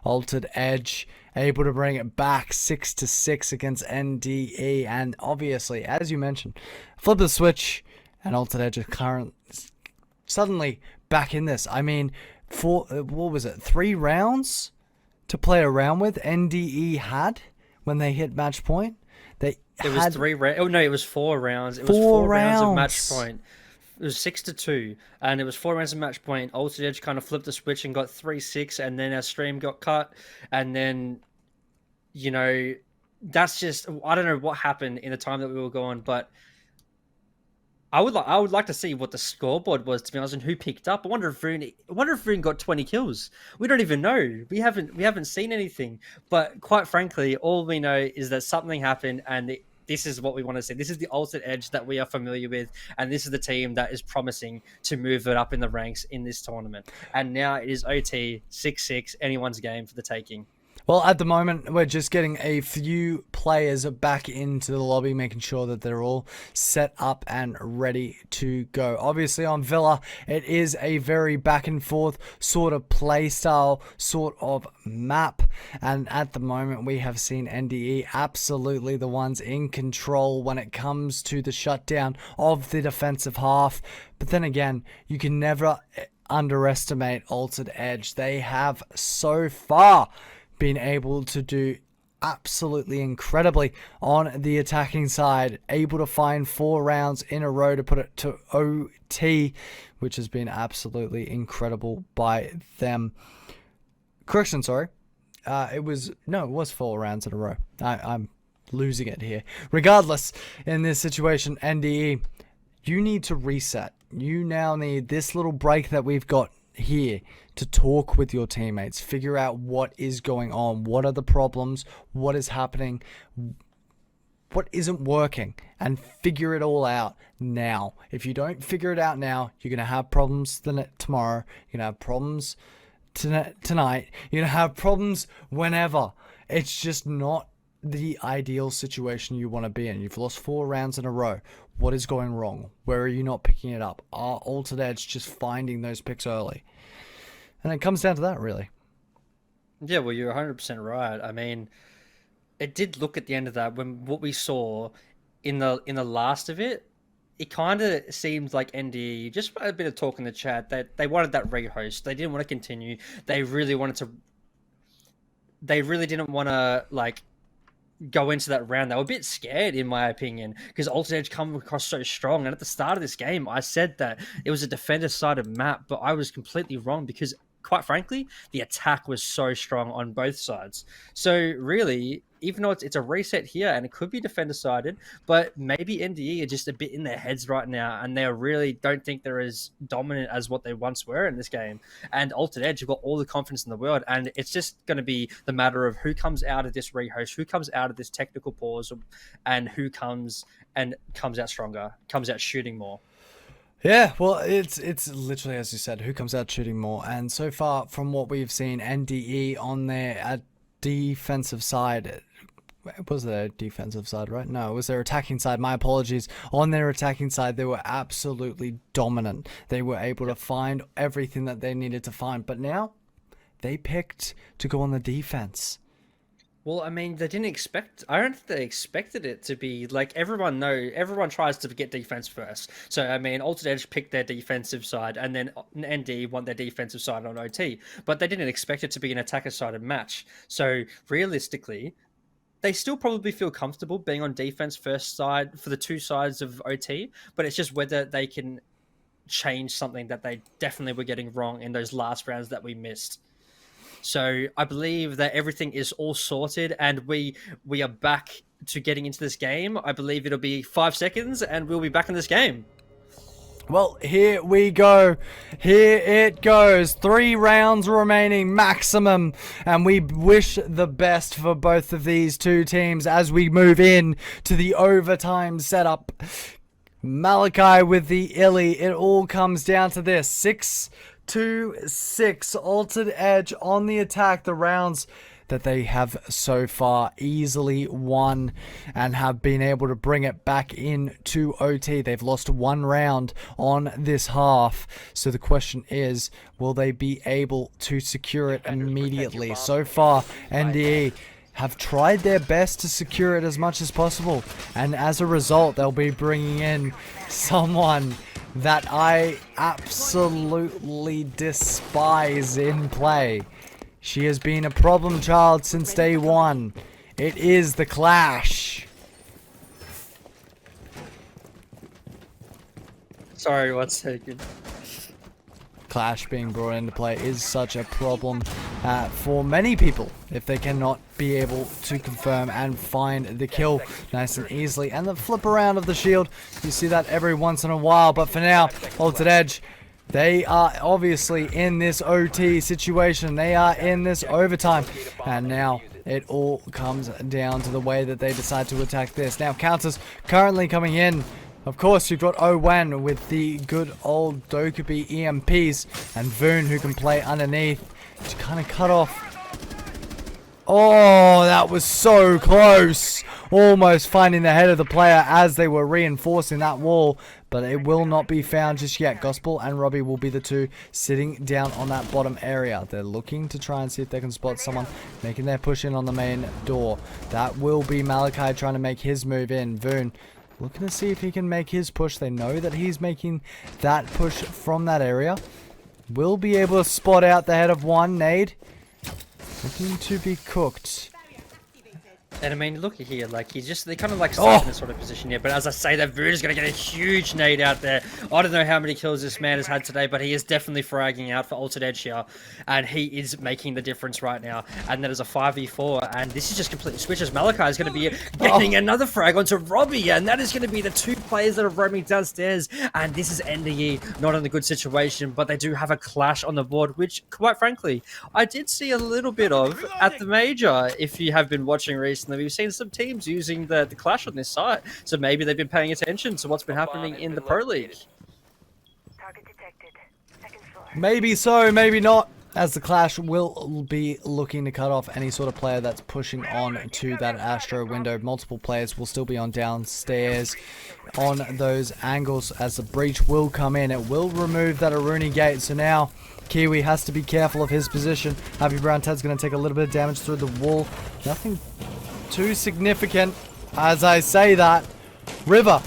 Altered Edge able to bring it back 6-6 against NDE, and obviously, as you mentioned, flip the switch, and Altered Edge is suddenly back in this. I mean, what was it? 3 rounds to play around with. NDE had when they hit match point. It was 3 rounds. Oh no, it was 4 rounds. It was 4 rounds of match point. It was 6-2, and it was 4 rounds of match point. Altered Edge kind of flipped the switch and got 3-6, and then our stream got cut, and then, you know, that's just, I don't know what happened in the time that we were gone, but I would like to see what the scoreboard was, to be honest, and who picked up. I wonder if Rune got 20 kills. We don't even know. We haven't seen anything. But quite frankly, all we know is that something happened, and this is what we want to see. This is the Altered Edge that we are familiar with, and this is the team that is promising to move it up in the ranks in this tournament. And now it is OT 6-6, anyone's game for the taking. Well, at the moment, we're just getting a few players back into the lobby, making sure that they're all set up and ready to go. Obviously, on Villa, it is a very back and forth sort of play style, sort of map. And at the moment, we have seen NDE absolutely the ones in control when it comes to the shutdown of the defensive half. But then again, you can never underestimate Altered Edge. They have so far been able to do absolutely incredibly on the attacking side, able to find 4 rounds in a row to put it to OT, which has been absolutely incredible by them. Correction, sorry. It was 4 rounds in a row. I'm losing it here. Regardless, in this situation, NDE, you need to reset. You now need this little break that we've got here to talk with your teammates, figure out what is going on, what are the problems, what is happening, what isn't working, and figure it all out now. If you don't figure it out now, you're going to have problems tomorrow, you're going to have problems tonight, you're going to have problems whenever. It's just not the ideal situation you want to be in. You've lost 4 rounds in a row. What is going wrong? Where are you not picking it up? Are Altered Edge just finding those picks early? And it comes down to that, really. Yeah, well, you're 100% right. I mean, it did look at the end of that, when what we saw in the last of it, it kind of seemed like NDE, just a bit of talk in the chat, that they wanted that rehost. They didn't want to continue. They really didn't want to, like, go into that round. They were a bit scared, in my opinion, because Altered Edge come across so strong. And at the start of this game, I said that it was a defender-sided map, but I was completely wrong, because quite frankly, the attack was so strong on both sides. So really, even though it's a reset here, and it could be defender-sided, but maybe NDE are just a bit in their heads right now, and they really don't think they're as dominant as what they once were in this game. And Altered Edge have got all the confidence in the world, and it's just going to be the matter of who comes out of this rehost, who comes out of this technical pause, and who comes out stronger, comes out shooting more. Yeah, well, it's literally, as you said, who comes out shooting more. And so far, from what we've seen, NDE on their defensive side, it was their defensive side, right? No, it was their attacking side. My apologies. On their attacking side, they were absolutely dominant. They were able to find everything that they needed to find. But now, they picked to go on the defense. Well, I mean, they didn't expect. I don't think they expected it to be like everyone tries to get defense first. So I mean, Altered Edge picked their defensive side, and then NDE want their defensive side on OT. But they didn't expect it to be an attacker-sided match. So realistically, they still probably feel comfortable being on defense first side for the two sides of OT. But it's just whether they can change something that they definitely were getting wrong in those last rounds that we missed. So I believe that everything is all sorted, and we are back to getting into this game. I believe it'll be 5 seconds, and we'll be back in this game. Well, here we go. Here it goes. 3 rounds remaining maximum, and we wish the best for both of these two teams as we move in to the overtime setup. Malachi with the illy. It all comes down to this. 6-6, Altered Edge on the attack. The rounds that they have so far easily won and have been able to bring it back into OT. They've lost 1 round on this half. So the question is, will they be able to secure it immediately? So far, NDE have tried their best to secure it as much as possible. And as a result, they'll be bringing in someone that I absolutely despise in play. She has been a problem child since day one. It is the Clash. Sorry, what's taken? Clash being brought into play is such a problem for many people if they cannot be able to confirm and find the kill nice and easily. And the flip around of the shield, you see that every once in a while. But for now, Altered Edge, they are obviously in this OT situation. They are in this overtime. And now it all comes down to the way that they decide to attack this. Now counters currently coming in. Of course, you've got Owen with the good old Dokkaebi EMPs, and Voon who can play underneath to kind of cut off. Oh, that was so close. Almost finding the head of the player as they were reinforcing that wall, but it will not be found just yet. Gospel and Robbie will be the two sitting down on that bottom area. They're looking to try and see if they can spot someone making their push in on the main door. That will be Malachi trying to make his move in. Voon looking to see if he can make his push. They know that he's making that push from that area. Will be able to spot out the head of one. Nade looking to be cooked. And I mean, look at here, like they kind of like stuck in this sort of position here. But as I say, that Voon is going to get a huge nade out there. I don't know how many kills this man has had today, but he is definitely fragging out for Altered Edge here. And he is making the difference right now. And that is a 5v4. And this is just completely switches. Malachi is going to be getting another frag onto Robbie. And that is going to be the 2 players that are roaming downstairs. And this is NDE, not in a good situation. But they do have a Clash on the board, which, quite frankly, I did see a little bit of at the Major, if you have been watching recently. We've seen some teams using the Clash on this site, so maybe they've been paying attention to what's been happening in the Pro League. Target detected. Second floor. Maybe so, maybe not, as the Clash will be looking to cut off any sort of player that's pushing on to that Astro window. Multiple players will still be on downstairs on those angles as the breach will come in. It will remove that Aruni gate, so now Kiwi has to be careful of his position. Happy Brown Ted's going to take a little bit of damage through the wall. Nothing too significant as I say that. River,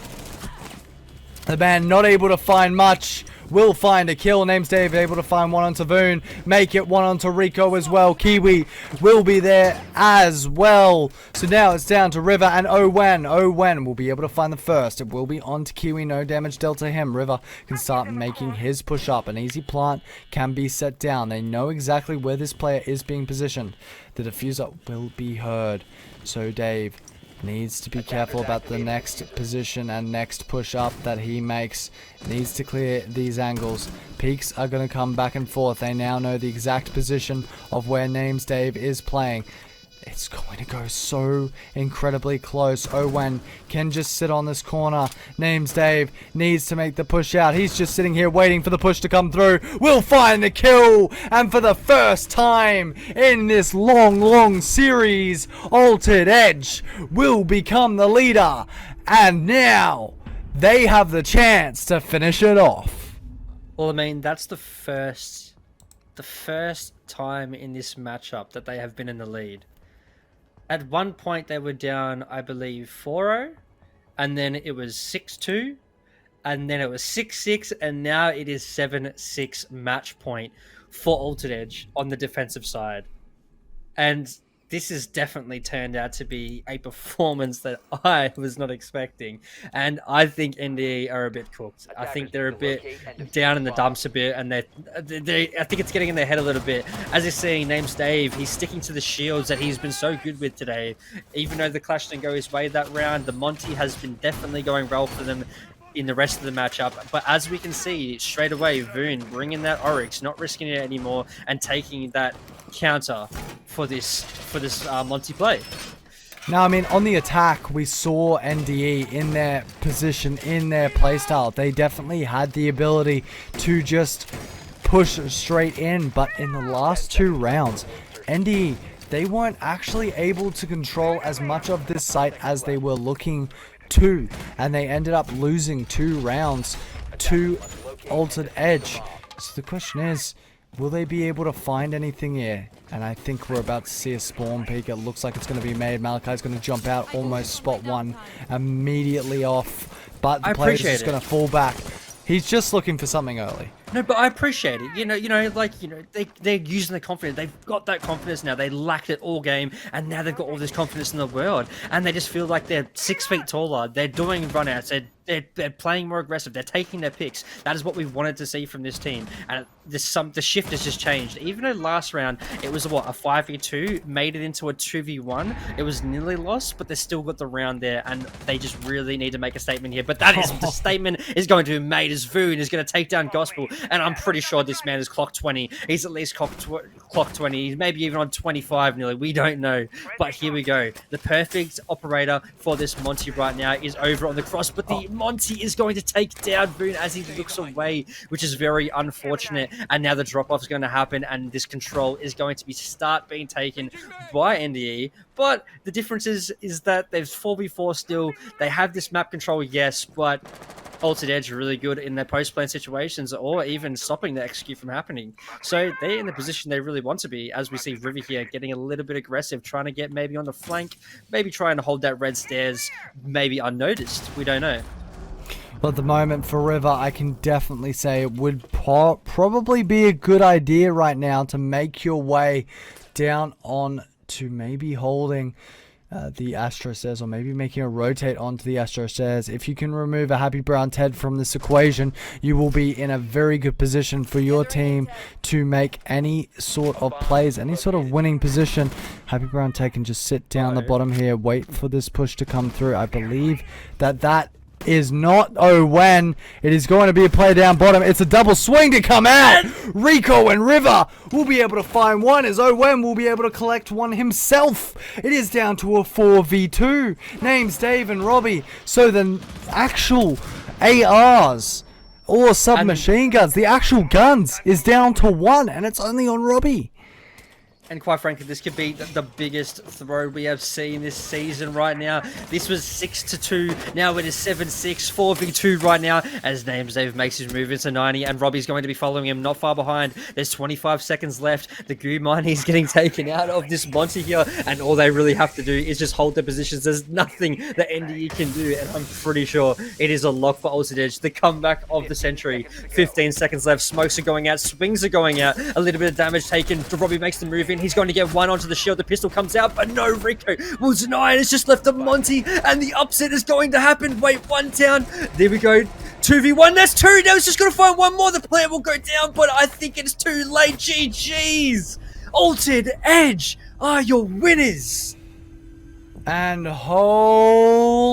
the man not able to find much, will find a kill. Name's Dave, able to find one onto Voon, make it one onto Rico as well. Kiwi will be there as well. So now it's down to River and Owen. Owen will be able to find the first. It will be onto Kiwi, no damage dealt to him. River can start making his push up. An easy plant can be set down. They know exactly where this player is being positioned. The diffuser will be heard. So Dave needs to be careful about the next position and next push up that he makes. Needs to clear these angles. Peaks are going to come back and forth. They now know the exact position of where Names Dave is playing. it's going to go so incredibly close. Owen can just sit on this corner. Name's Dave needs to make the push out. He's just sitting here waiting for the push to come through. We'll find the kill. And for the first time in this long series, Altered Edge will become the leader. And now they have the chance to finish it off. Well, I mean, that's the first time in this matchup that they have been in the lead. At one point, they were down, I believe, 4-0, and then it was 6-2, and then it was 6-6, and now it is 7-6 match point for Altered Edge on the defensive side. And this has definitely turned out to be a performance that I was not expecting. And I think NDE are a bit cooked. I think they're a bit down in the dumps a bit, and I think it's getting in their head a little bit. As you're seeing, name's Dave, he's sticking to the shields that he's been so good with today. Even though the clash didn't go his way that round, the Monty has been definitely going well for them in the rest of the matchup. But as we can see, straight away, Voon bringing that Oryx, not risking it anymore, and taking that counter for this Monty play. Now, I mean, on the attack, we saw NDE in their position, in their playstyle. They definitely had the ability to just push straight in, but in the last 2 rounds, NDE, they weren't actually able to control as much of this site as they were looking to, and they ended up losing 2 rounds to Altered Edge. So the question is, will they be able to find anything here? And I think we're about to see a spawn peek. It looks like it's going to be made. Malachi's going to jump out, almost spot one, immediately off. But the player's just going to fall back. He's just looking for something early. No, but I appreciate it. They're using the confidence. They've got that confidence now. They lacked it all game, and now they've got all this confidence in the world, and they just feel like they're 6 feet taller. They're doing runouts. They're playing more aggressive. They're taking their picks. That is what we wanted to see from this team, and the shift has just changed. Even though last round it was a 5v2, made it into a 2v1. It was nearly lost, but they still got the round there, and they just really need to make a statement here. But that is the statement is going to be made as Voon is going to take down Gospel. And I'm pretty sure this man is clock 20. He's at least clock 20. He's maybe even on 25 nearly. We don't know. But here we go. The perfect operator for this Monty right now is over on the cross. But the Monty is going to take down Voon as he looks away, which is very unfortunate. And now the drop-off is going to happen. And this control is going to start being taken by NDE. But the difference is that there's 4v4 still. They have this map control, yes, but Altered Edge are really good in their post-plan situations or even stopping the execute from happening. So they're in the position they really want to be, as we see River here getting a little bit aggressive, trying to get maybe on the flank, maybe trying to hold that red stairs, maybe unnoticed. We don't know. Well, at the moment for River, I can definitely say it would probably be a good idea right now to make your way down on to maybe holding the Astro Stairs, or maybe making a rotate onto the Astro Stairs. If you can remove a Happy Brown Ted from this equation, you will be in a very good position for your team to make any sort of plays, any sort of winning position. Happy Brown Ted can just sit down the bottom here, wait for this push to come through. I believe that is not Owen. It is going to be a play down bottom. It's a double swing to come out. Rico and River will be able to find one, as Owen will be able to collect one himself. It is down to a 4v2. Names Dave and Robbie. So the actual ARs or submachine guns, the actual guns, is down to 1, and it's only on Robbie. And quite frankly, this could be the biggest throw we have seen this season right now. This was 6-2. Now it is 7-6, 4v2 right now, as Names Dave makes his move into 90, and Robbie's going to be following him not far behind. There's 25 seconds left. The goo mine is getting taken out of this Monty here, and all they really have to do is just hold their positions. There's nothing that NDE can do, and I'm pretty sure it is a lock for Altered Edge. The comeback of the century. 15 seconds left. Smokes are going out. Swings are going out. A little bit of damage taken. Robbie makes the move in. He's going to get one onto the shield. The pistol comes out, but no, Rico will deny it. It's just left to Monty, and the upset is going to happen. Wait, one down. There we go. 2v1. That's 2. Now it's just going to find one more. The player will go down, but I think it's too late. GG's. Altered Edge are your winners. And holy...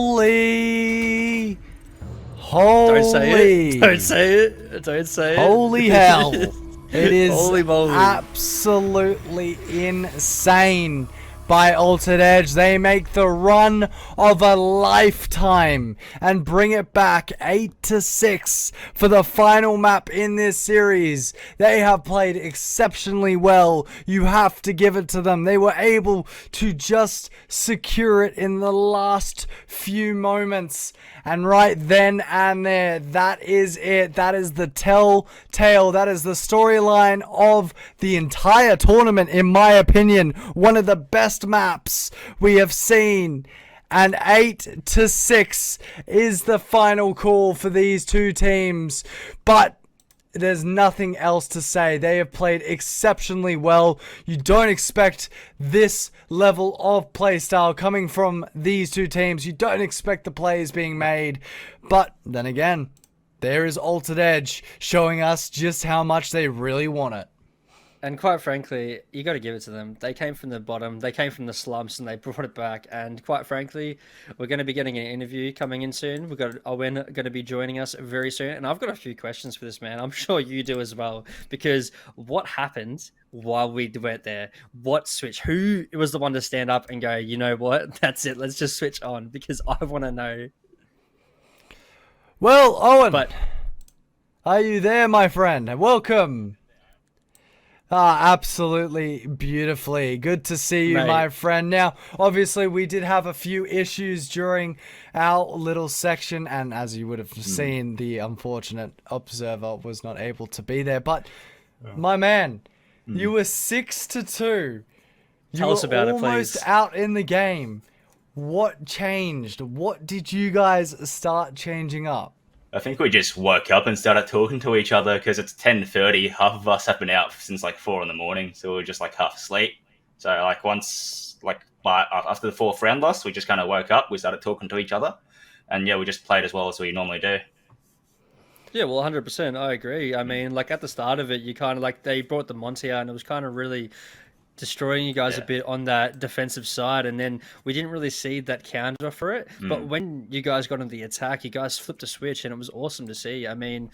Don't say it. Don't say it. Don't say it. Holy hell. It is Holy moly. absolutely insane by Altered Edge. They make the run of a lifetime and bring it back 8-6 for the final map in this series. They have played exceptionally well. You have to give it to them. They were able to just secure it in the last few moments. And right then and there, that is it. That is the telltale. That is the storyline of the entire tournament, in my opinion. One of the best maps we have seen. And 8-6 is the final call for these two teams. But there's nothing else to say. They have played exceptionally well. You don't expect this level of playstyle coming from these two teams. You don't expect the plays being made. But then again, there is Altered Edge showing us just how much they really want it. And quite frankly, you got to give it to them. They came from the bottom, they came from the slumps, and they brought it back. And quite frankly, we're going to be getting an interview coming in soon. We've got Owen going to be joining us very soon. And I've got a few questions for this man. I'm sure you do as well. Because what happened while we went there? What switch? Who was the one to stand up and go, you know what? That's it. Let's just switch on. Because I want to know. Well, Owen, are you there, my friend? Welcome. Absolutely beautifully. Good to see you, my friend. Now, obviously, we did have a few issues during our little section, and as you would have seen, the unfortunate observer was not able to be there. But, my man, you were 6-2. Tell us about it, please. Almost out in the game. What changed? What did you guys start changing up? I think we just woke up and started talking to each other because it's 10:30. Half of us have been out since like 4 in the morning, so we're just like half asleep. So like after the fourth round loss, we just kind of woke up. We started talking to each other, and yeah, we just played as well as we normally do. Yeah, well, 100%. I agree. I mean, like at the start of it, you kind of like they brought the Monty out, and it was kind of really destroying you guys a bit on that defensive side, and then we didn't really see that counter for it. But when you guys got on the attack, you guys flipped a switch, and it was awesome to see. I mean,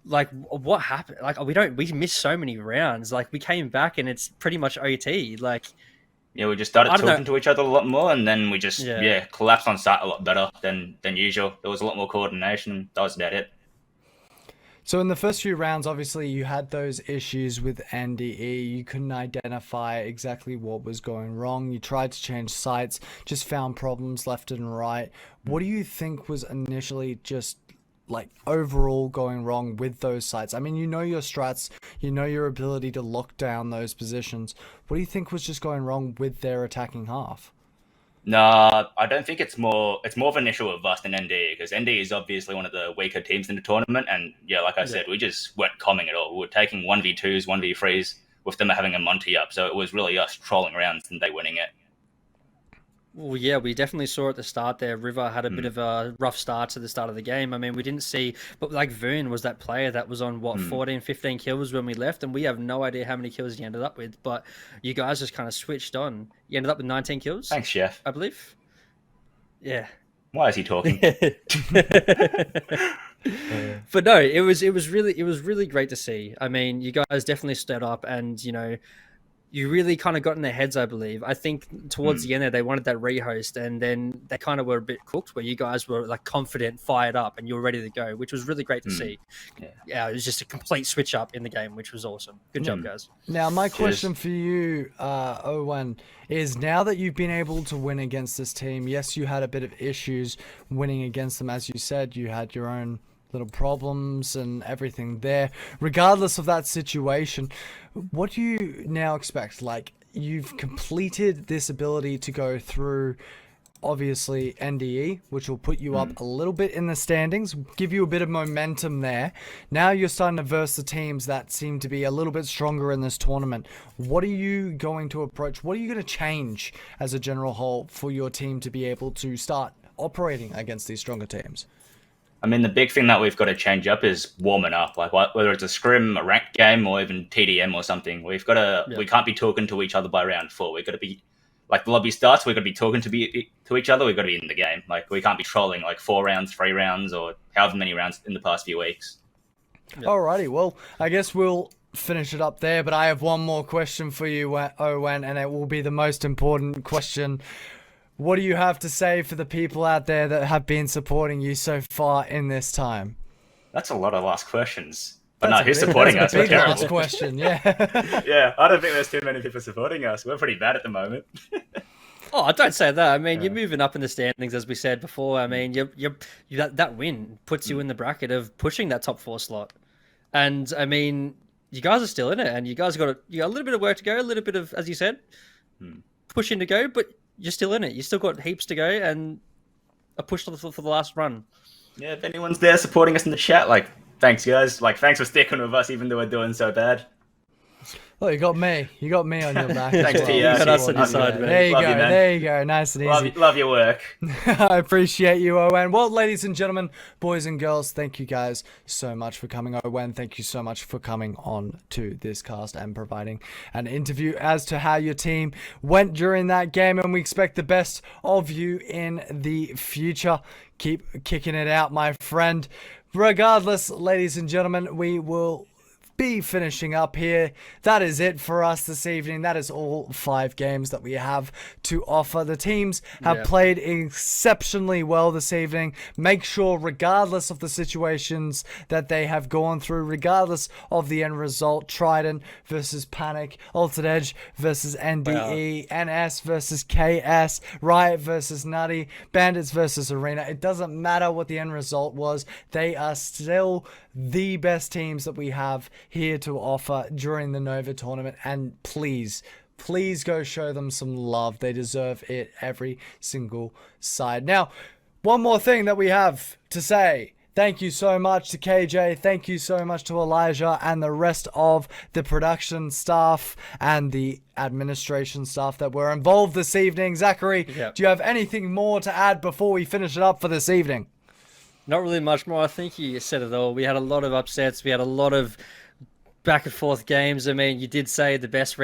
like what happened? Like we missed so many rounds. Like we came back, and it's pretty much OT. Like yeah, we just started talking to each other a lot more, and then we just collapsed on start a lot better than usual. There was a lot more coordination. That was about it. So in the first few rounds, obviously, you had those issues with NDE. You couldn't identify exactly what was going wrong. You tried to change sites, just found problems left and right. What do you think was initially just like overall going wrong with those sites? I mean, you know your strats, you know your ability to lock down those positions. What do you think was just going wrong with their attacking half? No, I don't think it's more of an issue with us than NDE, because NDE is obviously one of the weaker teams in the tournament, and yeah, like I said, we just weren't comming at all. We were taking 1v2s, 1v3s with them having a Monty up, so it was really us trolling around and they winning it. Well, yeah, we definitely saw at the start there. River had a bit of a rough start to the start of the game. I mean, we didn't see, but like Vern was that player that was on 14, 15 kills when we left, and we have no idea how many kills he ended up with. But you guys just kind of switched on. You ended up with 19 kills. Thanks, Chef. I believe. Yeah. Why is he talking? But no, it was really great to see. I mean, you guys definitely stood up, and you really kind of got in their heads, I believe. I think towards the end there, they wanted that rehost, and then they kind of were a bit cooked, where you guys were like confident, fired up, and you were ready to go, which was really great to see. Yeah, it was just a complete switch up in the game, which was awesome. Good job, guys. Now, my question for you, Owen, is now that you've been able to win against this team, yes, you had a bit of issues winning against them. As you said, you had your own little problems and everything there. Regardless of that situation, what do you now expect? Like, you've completed this ability to go through, obviously, NDE, which will put you up a little bit in the standings, give you a bit of momentum there. Now you're starting to verse the teams that seem to be a little bit stronger in this tournament. What are you going to approach? What are you going to change as a general whole for your team to be able to start operating against these stronger teams? I mean, the big thing that we've got to change up is warming up. Like, whether it's a scrim, a ranked game, or even TDM or something, we've got to. We can't be talking to each other by round 4. We've got to be, like, the lobby starts. We've got to be talking to each other. We've got to be in the game. Like, we can't be trolling like 4 rounds, 3 rounds, or however many rounds in the past few weeks. Alrighty, well, I guess we'll finish it up there, but I have one more question for you, Owen, and it will be the most important question. What do you have to say for the people out there that have been supporting you so far in this time? That's a lot of last questions. But no, who's supporting us? That's a We're big terrible. last question, yeah. Yeah, I don't think there's too many people supporting us. We're pretty bad at the moment. Oh, don't say that. I mean, you're moving up in the standings, as we said before. I mean, that win puts you in the bracket of pushing that top 4 slot. And I mean, you guys are still in it, and you got a little bit of work to go, a little bit of, as you said, pushing to go, but you're still in it. You still got heaps to go, and a push for the last run. Yeah, if anyone's there supporting us in the chat, like, thanks, guys. Like, thanks for sticking with us, even though we're doing so bad. Oh, you got me. You got me on your back. Thanks to you. You got us on your side, man. There you Love go. you, man. There you go. Nice and easy. Love your work. I appreciate you, Owen. Well, ladies and gentlemen, boys and girls, thank you guys so much for coming. Owen, thank you so much for coming on to this cast and providing an interview as to how your team went during that game. And we expect the best of you in the future. Keep kicking it out, my friend. Regardless, ladies and gentlemen, we will be finishing up here. That is it for us this evening. That is all 5 games that we have to offer. The teams have played exceptionally well this evening. Make sure, regardless of the situations that they have gone through, regardless of the end result, Trident versus Panic, Altered Edge versus NDE, NS versus KS, Riot versus Nutty, Bandits versus Arena. It doesn't matter what the end result was. They are still the best teams that we have here to offer during the Nova tournament, and please go show them some love. They deserve it, every single side. Now, one more thing that we have to say. Thank you so much to KJ. Thank you so much to Elijah and the rest of the production staff and the administration staff that were involved this evening. Zachary, do you have anything more to add before we finish it up for this evening? Not really much more. I think you said it all. We had a lot of upsets. We had a lot of back and forth games. I mean, you did say the best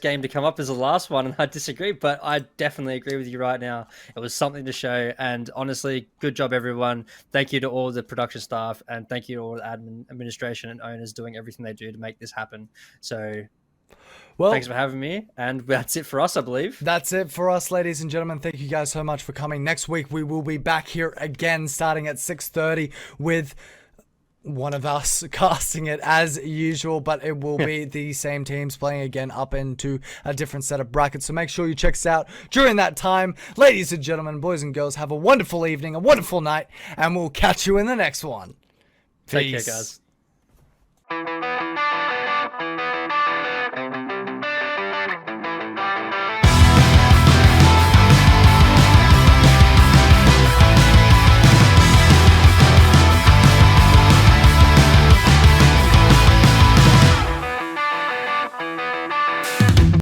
game to come up is the last one, and I disagree, but I definitely agree with you right now. It was something to show, and honestly, good job, everyone. Thank you to all the production staff, and thank you to all the administration and owners doing everything they do to make this happen. So, well, thanks for having me, and that's it for us, I believe. That's it for us, ladies and gentlemen. Thank you guys so much for coming. Next week, we will be back here again, starting at 6:30 with one of us casting it as usual, but it will be the same teams playing again up into a different set of brackets. So make sure you check us out during that time. Ladies and gentlemen, boys and girls, have a wonderful evening, a wonderful night, and we'll catch you in the next one. Take care, guys.